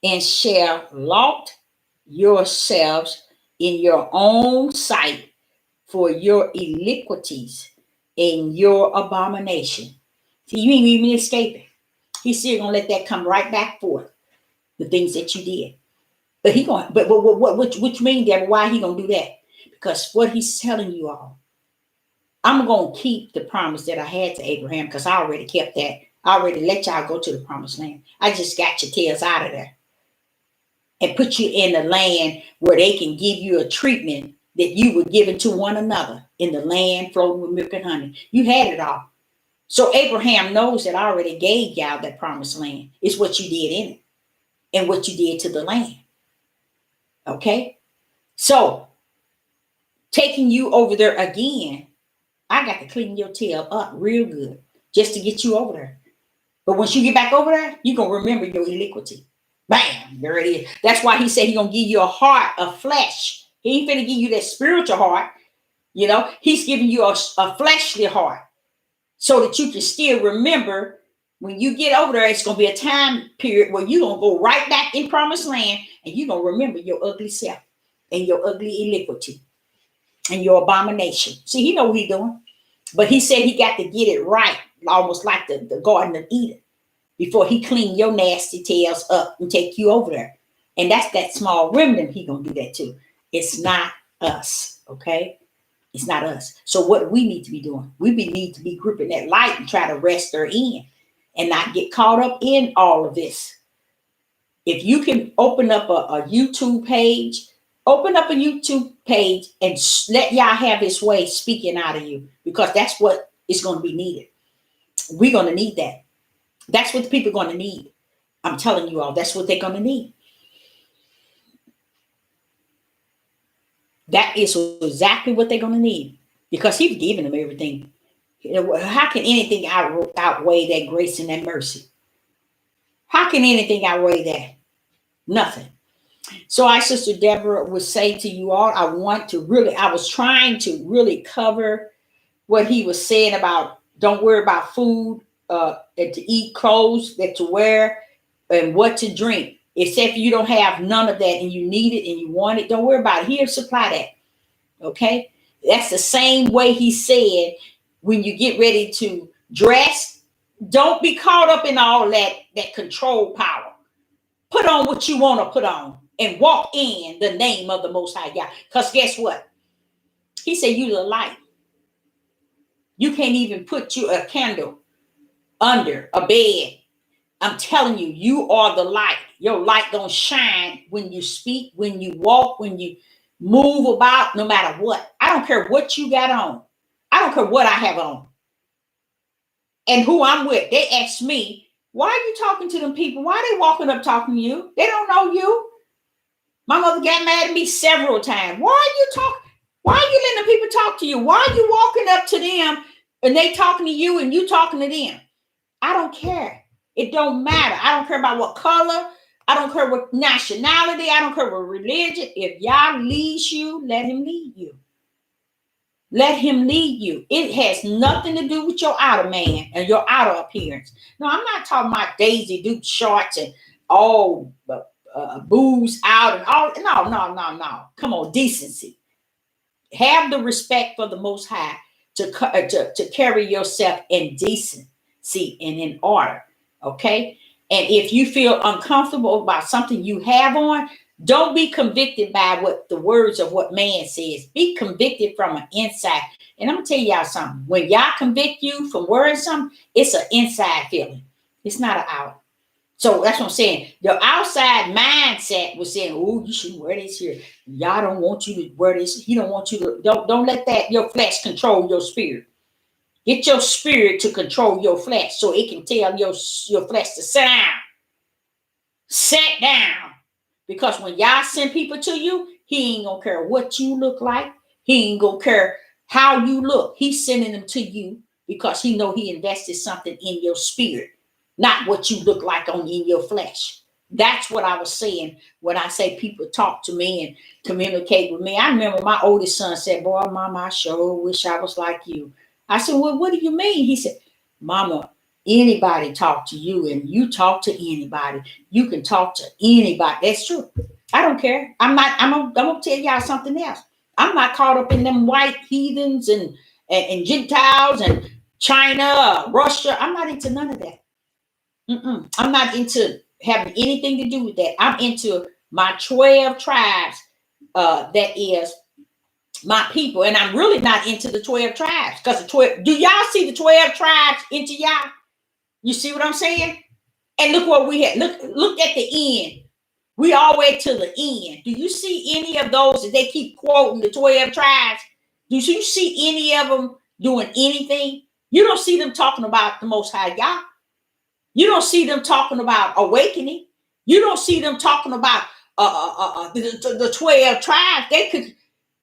and shall laud yourselves in your own sight for your iniquities and your abomination. See, you ain't even escaping. He's still gonna let that come right back forth, the things that you did. But he going, but which means that why he gonna do that? Because what he's telling you all, I'm gonna keep the promise that I had to Abraham, because I already kept that. I already let y'all go to the promised land. I just got your tails out of there and put you in the land where they can give you a treatment that you were given to one another, in the land flowing with milk and honey. You had it all. So Abraham knows that I already gave y'all that promised land. It's what you did in it and what you did to the land. Okay? So taking you over there again, I got to clean your tail up real good just to get you over there. But once you get back over there, you're going to remember your iniquity. Bam, there it is. That's why he said he's going to give you a heart of flesh. He ain't finna give you that spiritual heart. You know, he's giving you a fleshly heart so that you can still remember when you get over there. It's going to be a time period where you're going to go right back in promised land, and you're going to remember your ugly self and your ugly iniquity and your abomination. See, he know what he's doing. But he said he got to get it right, almost like the Garden of Eden, before he clean your nasty tails up and take you over there. And that's that small remnant he gonna do that to. It's not us, okay? It's not us. So what we need to be doing? Need to be gripping that light and try to rest her in and not get caught up in all of this. If you can open up a YouTube page, open up a YouTube page and let Yah have his way speaking out of you, because that's what is going to be needed. We're going to need that. That's what the people are going to need. I'm telling you all, that's what they're going to need. That is exactly what they're going to need, because he's given them everything. How can anything outweigh that grace and that mercy? How can anything outweigh that? Nothing. So I, Sister Deborah, would say to you all, I was trying to really cover what he was saying about don't worry about food, and to eat, clothes that to wear, and what to drink. Except you don't have none of that and you need it and you want it, don't worry about it. He'll supply that. Okay? That's the same way he said when you get ready to dress, don't be caught up in all that control power. Put on what you want to put on and walk in the name of the Most High God. Because guess what? He said, you the light. You can't even put you a candle under a bed. I'm telling you, you are the light. Your light gonna shine when you speak, when you walk, when you move about, no matter what. I don't care what you got on. I don't care what I have on. And who I'm with. They ask me, why are you talking to them people? Why are they walking up talking to you? They don't know you. My mother got mad at me several times. Why are you talking? Why are you letting the people talk to you? Why are you walking up to them and they talking to you and you talking to them? I don't care. It don't matter. I don't care about what color. I don't care what nationality. I don't care what religion. If Yah leads you, let him lead you. Let him lead you. It has nothing to do with your outer man and your outer appearance. No, I'm not talking about Daisy Duke shorts and all booze out and all. No. Come on, decency. Have the respect for the Most High to carry yourself in decency and in order. Okay? And if you feel uncomfortable about something you have on, don't be convicted by what the words of what man says. Be convicted from an inside. And I'm going to tell y'all something. When y'all convict you from wearing something, it's an inside feeling. It's not an out. So that's what I'm saying. Your outside mindset was saying, oh, you should wear this here. Y'all don't want you to wear this. He don't want you to. Don't let that your flesh control your spirit. Get your spirit to control your flesh so it can tell your flesh to sit down. Sit down. Because when y'all send people to you, he ain't going to care what you look like. He ain't going to care how you look. He's sending them to you because he know he invested something in your spirit. Not what you look like in your flesh. That's what I was saying when I say people talk to me and communicate with me. I remember my oldest son said, boy, Mama, I sure wish I was like you. I said, well, what do you mean? He said, Mama, anybody talk to you and you talk to anybody. You can talk to anybody. That's true. I don't care. I'm going to tell y'all something else. I'm not caught up in them white heathens and Gentiles and China, Russia. I'm not into none of that. I'm not into having anything to do with that. I'm into my 12 tribes. That is my people. And I'm really not into the 12 tribes. Because the 12, do y'all see the 12 tribes into y'all? You see what I'm saying? And look what we had. Look at the end. We all the way to the end. Do you see any of those that they keep quoting the 12 tribes? Do you see any of them doing anything? You don't see them talking about the Most High God. You don't see them talking about awakening. You don't see them talking about the 12 tribes. They could.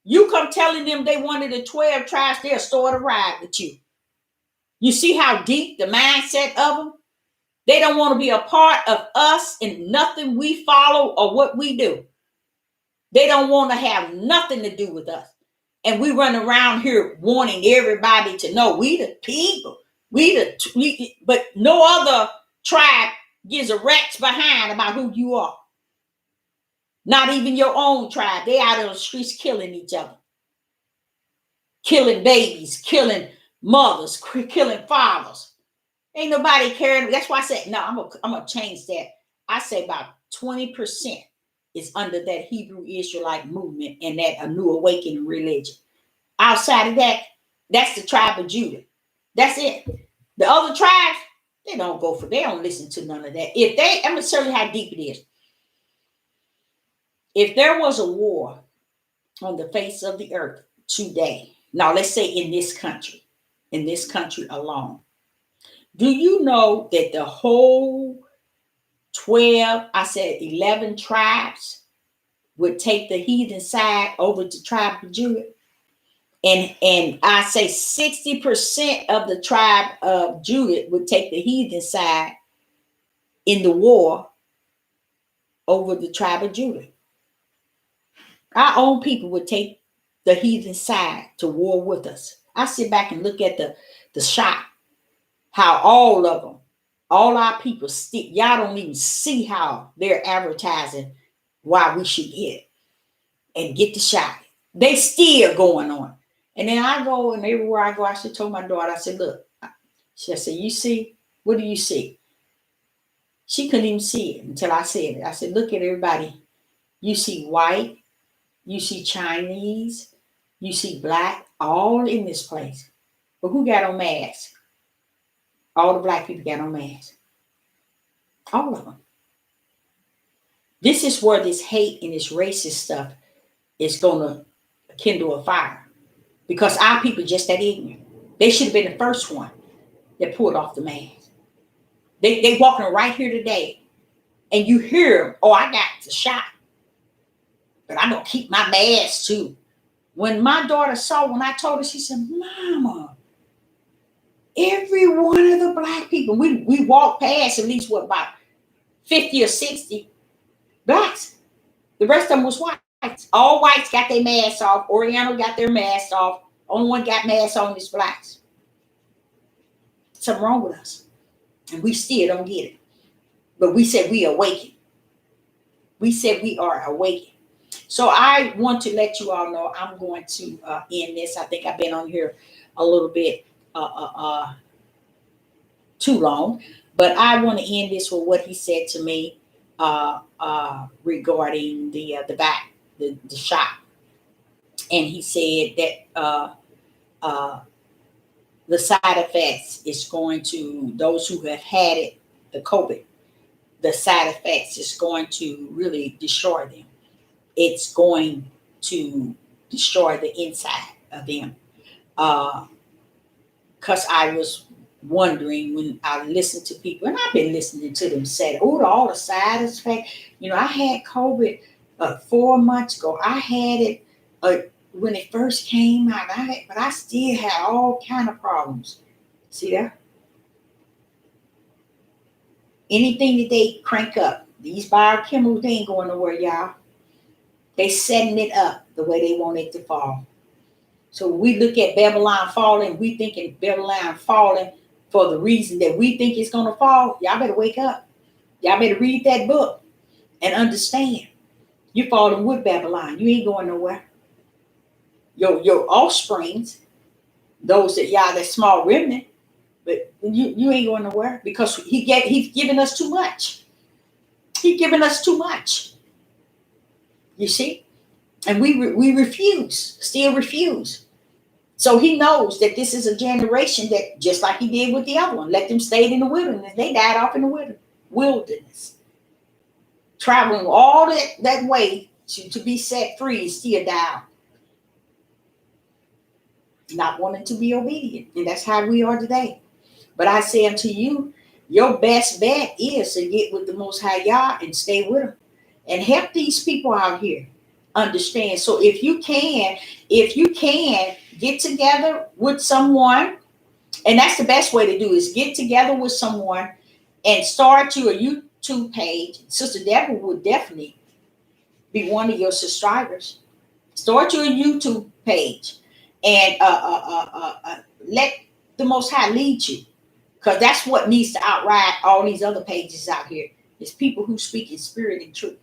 You come telling them they wanted the 12 tribes, they'll start a ride with you. You see how deep the mindset of them? They don't want to be a part of us and nothing we follow or what we do. They don't want to have nothing to do with us. And we run around here wanting everybody to know we the people. But no other tribe gives a rat's behind about who you are. Not even your own tribe. They out on the streets killing each other. Killing babies, killing mothers, killing fathers. Ain't nobody caring. That's why I said, no, I'm gonna change that. I say about 20%. is under that Hebrew Israelite movement and that a new awakening religion. Outside of that, that's the tribe of Judah. That's it. The other tribes, they don't go for, they don't listen to none of that. If they, I'm gonna tell you how deep it is. If there was a war on the face of the earth today, now let's say in this country alone, do you know that the whole 12, I said 11 tribes would take the heathen side over the tribe of Judah? And I say 60% of the tribe of Judah would take the heathen side in the war over the tribe of Judah. Our own people would take the heathen side to war with us. I sit back and look at the shot, how all of them, all our people, y'all don't even see how they're advertising why we should get the shot. They still going on. And then I go, and everywhere I go, I should told my daughter, I said, look, she said, you see, what do you see? She couldn't even see it until I said it. I said, look at everybody. You see white, you see Chinese, you see black, all in this place. But who got on masks? All the black people got on masks. All of them. This is where this hate and this racist stuff is going to kindle a fire. Because our people just that ignorant. They should have been the first one that pulled off the mask. They walking right here today. And you hear them, oh, I got the shot. But I'm going to keep my mask too. When my daughter saw, when I told her, she said, Mama, every one of the black people, we walked past at least, what, about 50 or 60 blacks. The rest of them was whites. All whites got their masks off. Oriental got their masks off. Only one got masks on is blacks. Something wrong with us. And we still don't get it. But we said we awaken. We said we are awakened. So I want to let you all know I'm going to end this. I think I've been on here a little bit too long. But I want to end this with what he said to me regarding the shot. And he said that the side effects is going to, those who have had it, the COVID, the side effects is going to really destroy them. It's going to destroy the inside of them. Because I was wondering when I listened to people, and I've been listening to them say, oh, all the side effects. You know, I had COVID 4 months ago. I had it when it first came out, but I still had all kind of problems. See that? Anything that they crank up, these biochemicals, they ain't going nowhere, y'all. They setting it up the way they want it to fall. So we look at Babylon falling, we thinking Babylon falling for the reason that we think it's going to fall. Y'all better wake up. Y'all better read that book and understand. You're falling with Babylon. You ain't going nowhere. Your offsprings, those that y'all, that small remnant, but you ain't going nowhere because he's giving us too much. He's giving us too much. You see? And we refuse, still refuse. So he knows that this is a generation that, just like he did with the other one, let them stay in the wilderness. They died off in the wilderness. Traveling all that way to be set free and still die. Not wanting to be obedient. And that's how we are today. But I say unto you, your best bet is to get with the Most High Yah and stay with him. And help these people out here understand. So if you can get together with someone, and that's the best way to do is get together with someone and start your YouTube page. Sister Deborah would definitely be one of your subscribers. Start your YouTube page and let the Most High lead you, because that's what needs to outride all these other pages out here. It's people who speak in spirit and truth.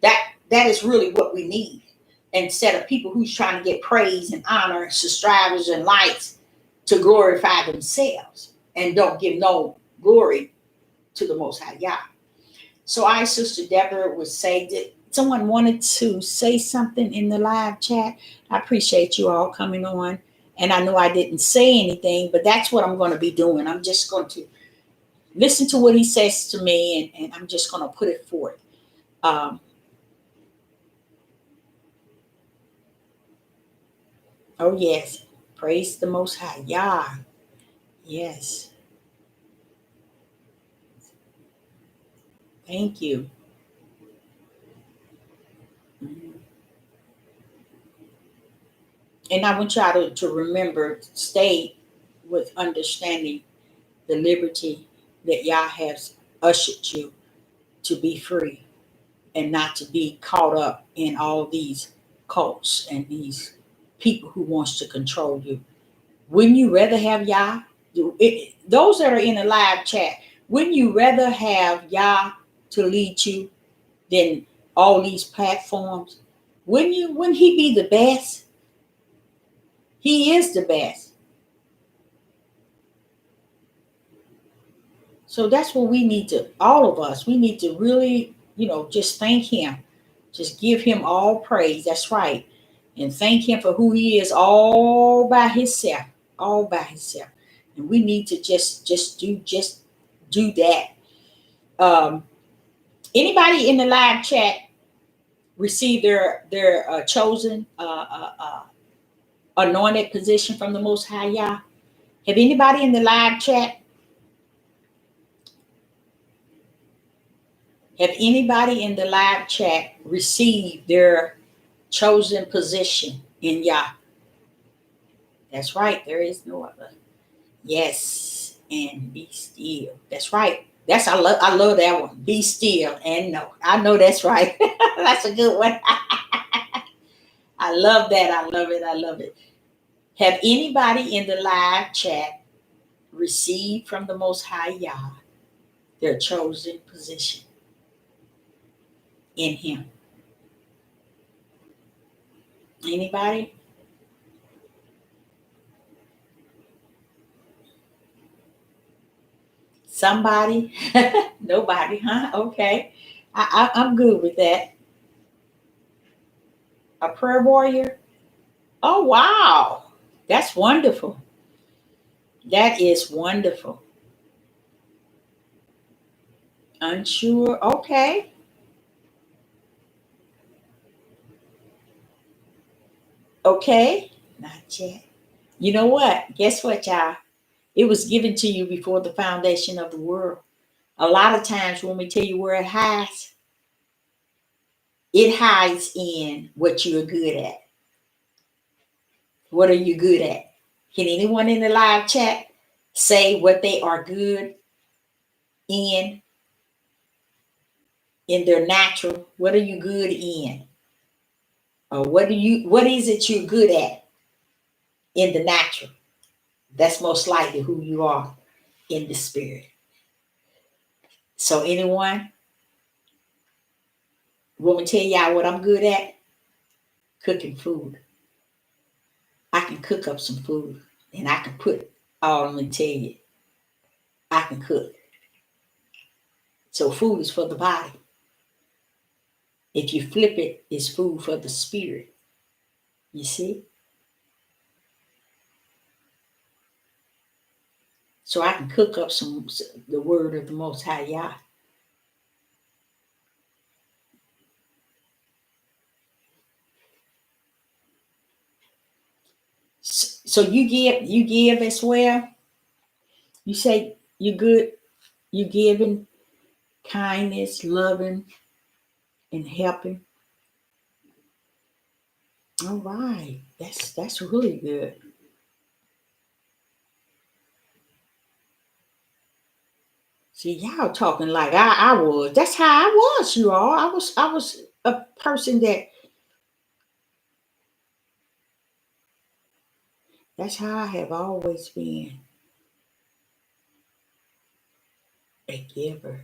That is really what we need, instead of people who's trying to get praise and honor and subscribers and likes to glorify themselves and don't give no glory to the Most High Yah. So I, Sister Deborah, would say that Someone wanted to say something in the live chat. I appreciate you all coming on. And I know I didn't say anything, but that's what I'm going to be doing. I'm just going to listen to what he says to me, and I'm just going to put it forth. Um, oh, yes. Praise the Most High. Yah. Yes. Thank you. Mhm. And I want y'all to remember, stay with understanding the liberty that Yah has ushered you to be free and not to be caught up in all these cults and these people who wants to control you. Wouldn't you rather have Yah? Those that are in the live chat, wouldn't you rather have Yah to lead you than all these platforms? Wouldn't you? Wouldn't he be the best? He is the best. So that's what we need to, all of us, we need to really, just thank him. Just give him all praise. That's right. And thank him for who he is all by himself. All by himself. And we need to just do that. Um, Anybody in the live chat receive their chosen anointed position from the Most High Yah? Have anybody in the live chat? Have anybody in the live chat received their chosen position in Yah? That's right. There is no other. Yes, and be still. That's right. I love that one. Be still and know. I know that's right. That's a good one. I love that. I love it. I love it. Have anybody in the live chat received from the Most High Yah their chosen position in Him? Anybody? Somebody? Nobody, huh? Okay. I'm good with that. A prayer warrior? Oh, wow. That's wonderful. That is wonderful. Unsure? Okay. Okay. Not yet. You know what? Guess what, y'all? It was given to you before the foundation of the world. A lot of times when we tell you where it hides in what you're good at. What are you good at? Can anyone in the live chat say what they are good in their natural? What are you good in? Or what is it you're good at in the natural? That's most likely who you are in the spirit. So anyone want me to tell y'all what I'm good at? Cooking food. I can cook up some food and I can put, oh, let me tell you, I can cook. So food is for the body. If you flip it, it's food for the spirit. You see? So I can cook up the word of the Most High Yah. So you give as well. You say you good. You giving kindness, loving, and helping. All right, that's really good. See, y'all talking like I was. That's how I was, you all. I was a person that. That's how I have always been, a giver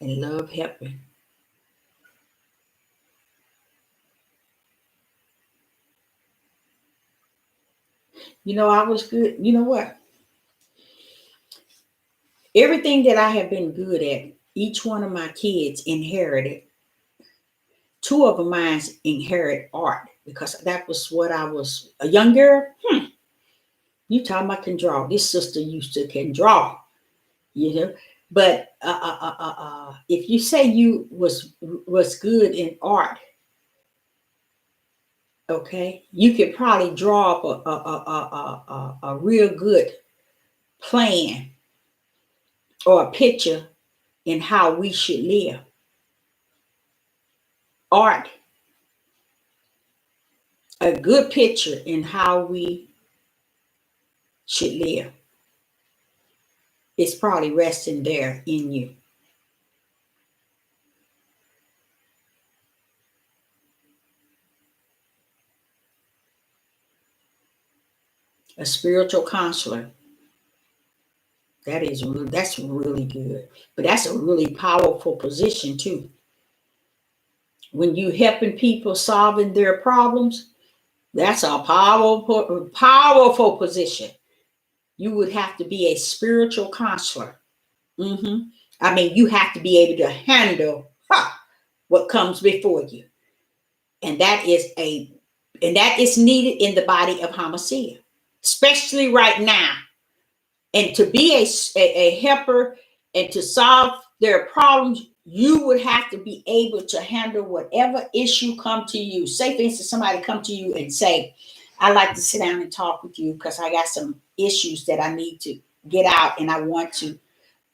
and love helping. I was good. You know what? Everything that I have been good at, each one of my kids inherited. Two of mine inherit art because that was what I was a young girl. You talking about can draw? This sister used to can draw, you know. But if you say you was good in art, okay, you could probably draw up a real good plan or a picture in how we should live. Art, a good picture in how we should live. It's probably resting there in you. A spiritual counselor. That's really good. But that's a really powerful position too. When you helping people solving their problems, that's a powerful position. You would have to be a spiritual counselor. I mean, you have to be able to handle what comes before you, and that is needed in the body of Hamashiach, especially right now. And to be a helper and to solve their problems, you would have to be able to handle whatever issue come to you. Say, for instance, somebody come to you and say, "I'd like to sit down and talk with you because I got some issues that I need to get out, and I want to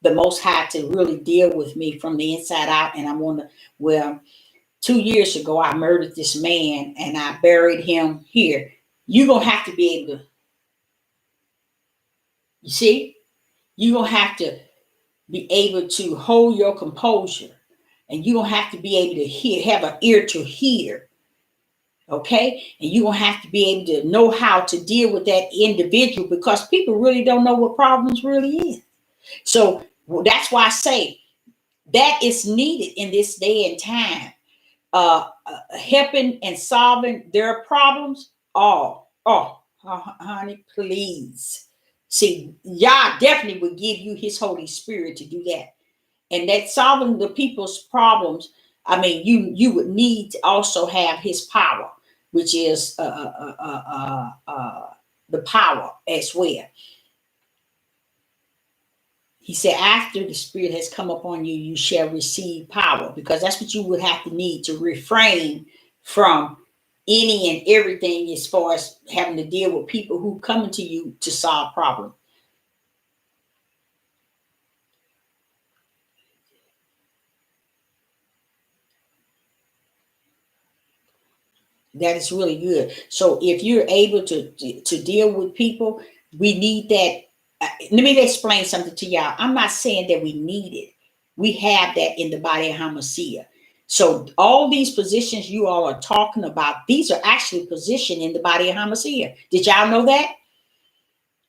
the Most High to really deal with me from the inside out, and I want to." Well, 2 years ago, I murdered this man and I buried him here. You're gonna have to be able to, you see, you're gonna have to be able to hold your composure, and you're gonna have to be able to hear, have an ear to hear, okay? And you're gonna have to be able to know how to deal with that individual because people really don't know what problems really is. So that's why I say that is needed in this day and time. Helping and solving their problems. Honey, please. See, Yah definitely would give you his Holy Spirit to do that. And that solving the people's problems, I mean, you would need to also have his power, which is the power as well. He said, after the Spirit has come upon you, you shall receive power, because that's what you would have to need to refrain from any and everything as far as having to deal with people who come to you to solve problems. That is really good. So if you're able to deal with people, we need that. Let me explain something to y'all. I'm not saying that we need it. We have that in the body of Hamashiach. So all these positions you all are talking about, these are actually positioned in the body of Hamashiach. Did y'all know that?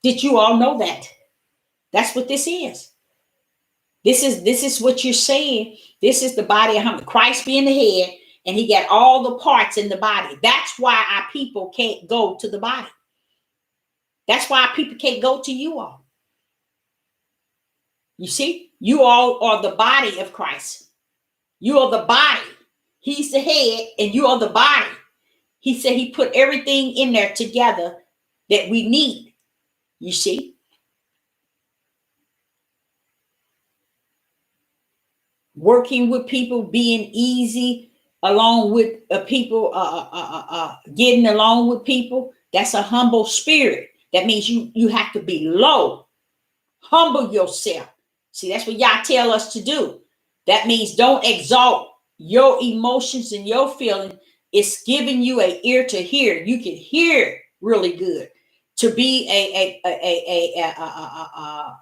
Did you all know that? That's what this is. This is what you're saying. This is the body of Hamashiach. Christ being the head, and he got all the parts in the body. That's why our people can't go to the body. That's why our people can't go to you all. You see, you all are the body of Christ. You are the body. He's the head, and you are the body. He said he put everything in there together that we need. You see, working with people, being easy, along with people, getting along with people. That's a humble spirit. That means you have to be low, humble yourself. See, that's what y'all tell us to do. That means don't exalt your emotions and your feelings. It's giving you an ear to hear. You can hear really good. To be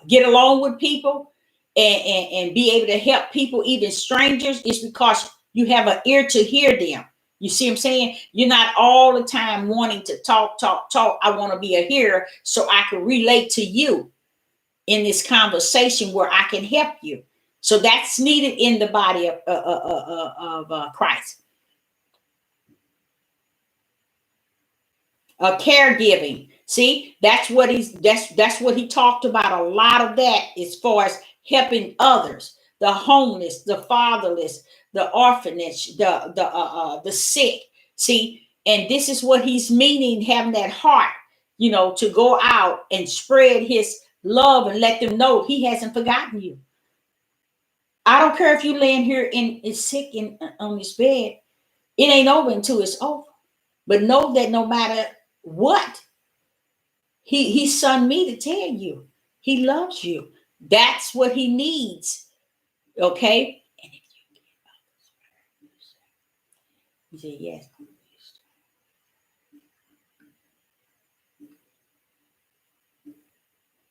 get along with people and be able to help people, even strangers, is because you have an ear to hear them. You see what I'm saying? You're not all the time wanting to talk. I want to be a hearer so I can relate to you in this conversation where I can help you. So that's needed in the body of Christ. Caregiving. See, that's what he talked about. A lot of that as far as helping others, the homeless, the fatherless, the orphanage, the sick. See, and this is what he's meaning, having that heart, to go out and spread his love and let them know he hasn't forgotten you. I don't care if you laying here and is sick on this bed. It ain't over until it's over. But know that no matter what, he sent me to tell you he loves you. That's what he needs. Okay? And if you say yes.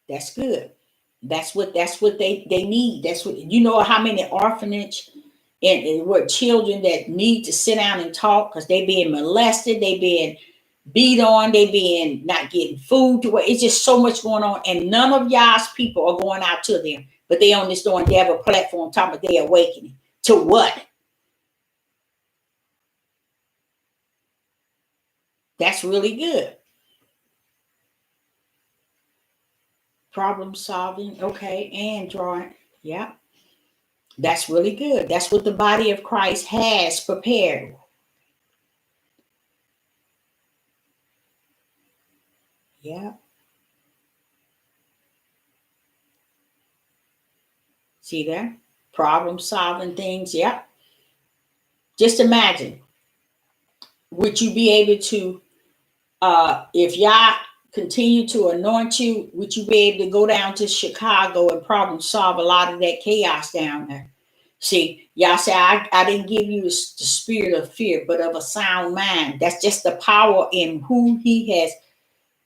That's good. That's what they need. That's what, how many orphanage and what children that need to sit down and talk because they being molested, they being beat on, they being not getting food to it's just so much going on, and none of y'all's people are going out to them, but they on this Door and Devil platform talking about they awakening to what? That's really good. Problem solving, okay, and drawing. Yeah, that's really good. That's what the body of Christ has prepared. Yeah. See that? Problem solving things. Yeah. Just imagine, would you be able to, if y'all continue to anoint you, would you be able to go down to Chicago and problem solve a lot of that chaos down there? See, y'all say, I didn't give you the spirit of fear, but of a sound mind. That's just the power in who he has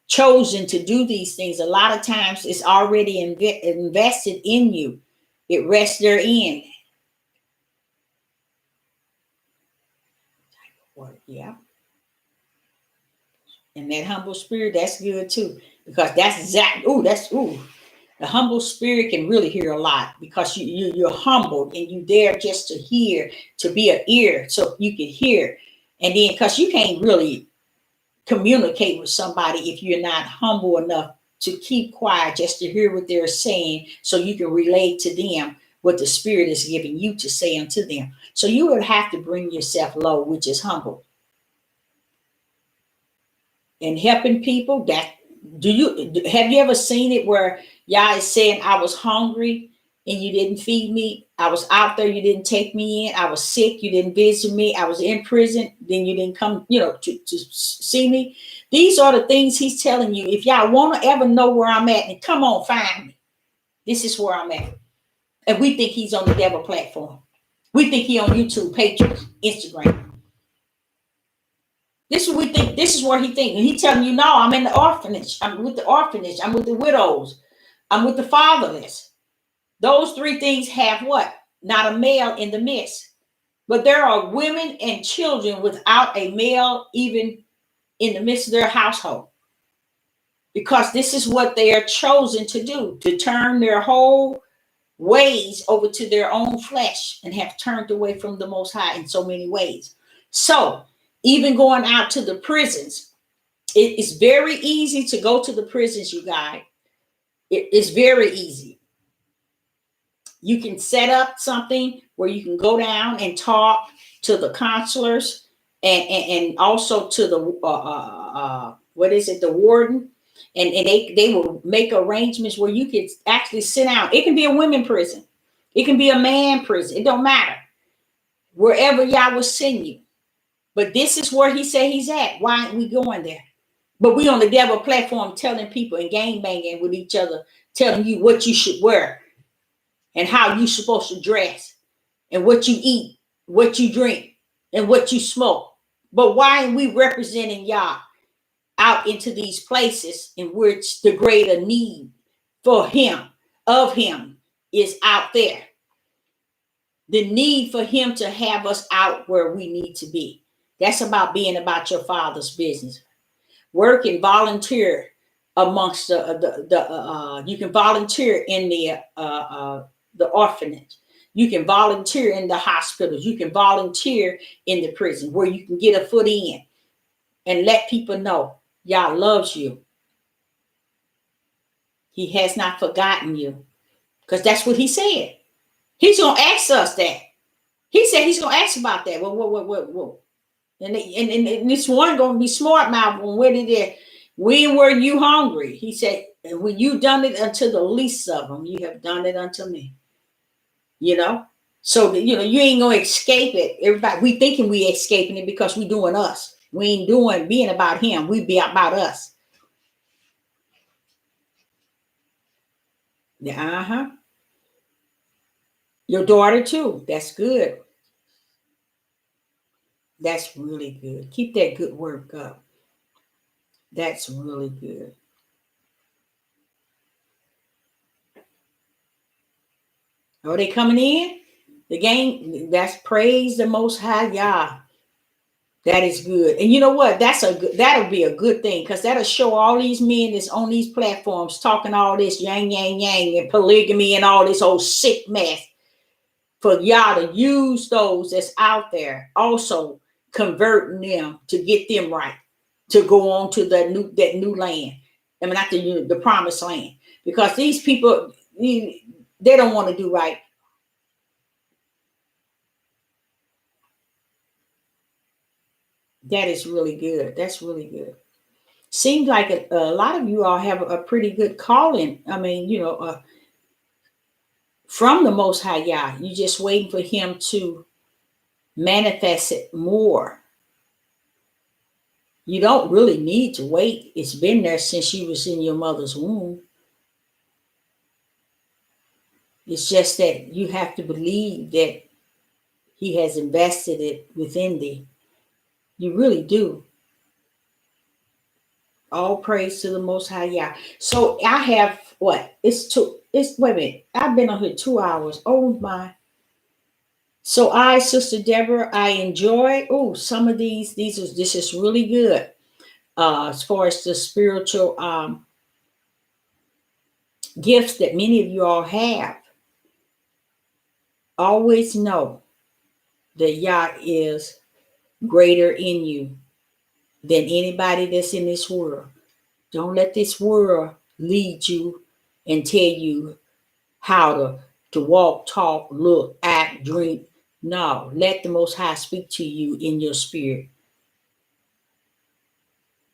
chosen to do these things. A lot of times it's already invested in you. It rests therein. Yeah. And that humble spirit, that's good too. Because that's the humble spirit can really hear a lot because you're humbled and you there just to hear, to be an ear so you can hear. And then because you can't really communicate with somebody if you're not humble enough to keep quiet just to hear what they're saying so you can relate to them what the spirit is giving you to say unto them. So you would have to bring yourself low, which is humble. And helping people, that have you ever seen it where y'all is saying I was hungry and you didn't feed me? I was out there, you didn't take me in. I was sick, you didn't visit me. I was in prison, then you didn't come, to see me. These are the things he's telling you. If y'all want to ever know where I'm at, and come on, find me. This is where I'm at. And we think he's on the devil platform. We think he on YouTube, Patreon, Instagram. This is what we think. This is where he thinks. And he telling you, no, I'm in the orphanage. I'm with the orphanage. I'm with the widows. I'm with the fatherless. Those three things have what? Not a male in the midst. But there are women and children without a male even in the midst of their household. Because this is what they are chosen to do, to turn their whole ways over to their own flesh and have turned away from the Most High in so many ways. So even going out to the prisons, it is very easy to go to the prisons, you guys. It is very easy. You can set up something where you can go down and talk to the counselors and also to the the warden, and they will make arrangements where you could actually sit down. It can be a women prison, it can be a man prison. It don't matter, wherever y'all will send you. But this is where he said he's at. Why aren't we going there? But we on the devil platform telling people and gang banging with each other, telling you what you should wear and how you supposed to dress and what you eat, what you drink, and what you smoke. But why are we representing y'all out into these places in which the greater need for him, of him, is out there? The need for him to have us out where we need to be. That's about being about your father's business. Work and volunteer amongst you can volunteer in the orphanage. You can volunteer in the hospitals. You can volunteer in the prison where you can get a foot in and let people know Yah loves you. He has not forgotten you. Because that's what he said. He's going to ask us that. He said he's going to ask about that. Whoa. And this one going to be smart mouth. When were you hungry? He said, and when you done it unto the least of them, you have done it unto me. You know? So, you ain't going to escape it. Everybody, we thinking we escaping it because we doing us. We ain't doing being about him. We be about us. Uh-huh. Your daughter too. That's good. That's really good. Keep that good work up. That's really good. Are they coming in? The game, that's praise the most high Yah. That is good. And you know what? That'll be a good thing, because that'll show all these men that's on these platforms talking all this yang and polygamy and all this old sick mess, for y'all to use those that's out there, also converting them to get them right, to go on to that new land. I mean, not the promised land, because these people, they don't want to do right. That is really good. That's really good. Seems like a lot of you all have a pretty good calling. I mean, from the Most High Yah. You just waiting for Him to manifest it more. You don't really need to wait. It's been there since you was in your mother's womb. It's just that you have to believe that He has invested it within thee. You really do. All praise to the Most High Yah. So I have what? It's wait a minute. I've been on here 2 hours. Oh my. So Sister Deborah, I enjoy. Oh, some of this is really good. As far as the spiritual gifts that many of you all have. Always know that Yah is greater in you than anybody that's in this world. Don't let this world lead you and tell you how to walk, talk, look, act, drink. No, let the Most High speak to you in your spirit.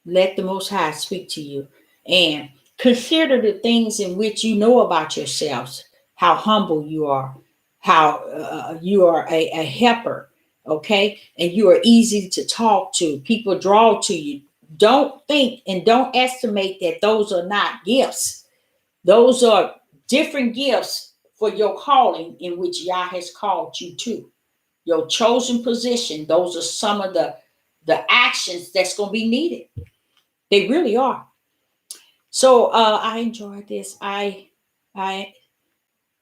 Let the Most High speak to you. And consider the things in which you know about yourselves, how humble you are, how you are a helper, okay? And you are easy to talk to. People draw to you. Don't think and don't estimate that those are not gifts. Those are different gifts for your calling in which Yah has called you to. Your chosen position, those are some of the actions that's going to be needed. They really are. So I enjoyed this. I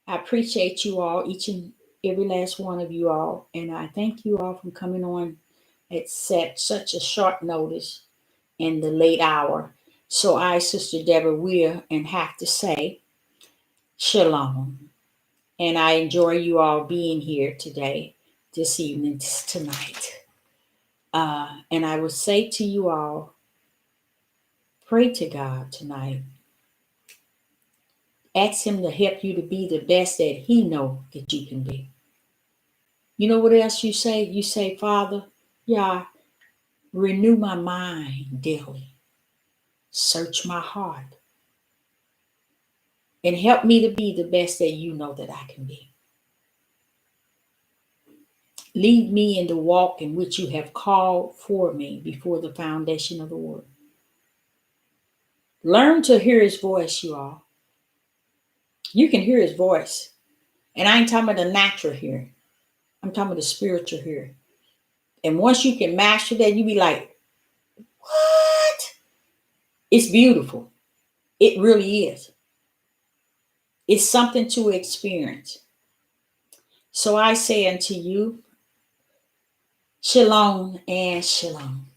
appreciate you all, each and every last one of you all, and I thank you all for coming on at such a short notice in the late hour. So Sister Deborah, will and have to say shalom, and I enjoy you all being here today, this evening, tonight. And I will say to you all, pray to God tonight. Ask Him to help you to be the best that He knows that you can be. You know what else you say? You say, Father, Yah, renew my mind daily. Search my heart. And help me to be the best that you know that I can be. Lead me in the walk in which you have called for me before the foundation of the world. Learn to hear His voice, you all. You can hear His voice. And I ain't talking about the natural hearing. I'm talking about the spiritual hearing. And once you can master that, you be like, what? It's beautiful. It really is. It's something to experience. So I say unto you, shalom and shalom.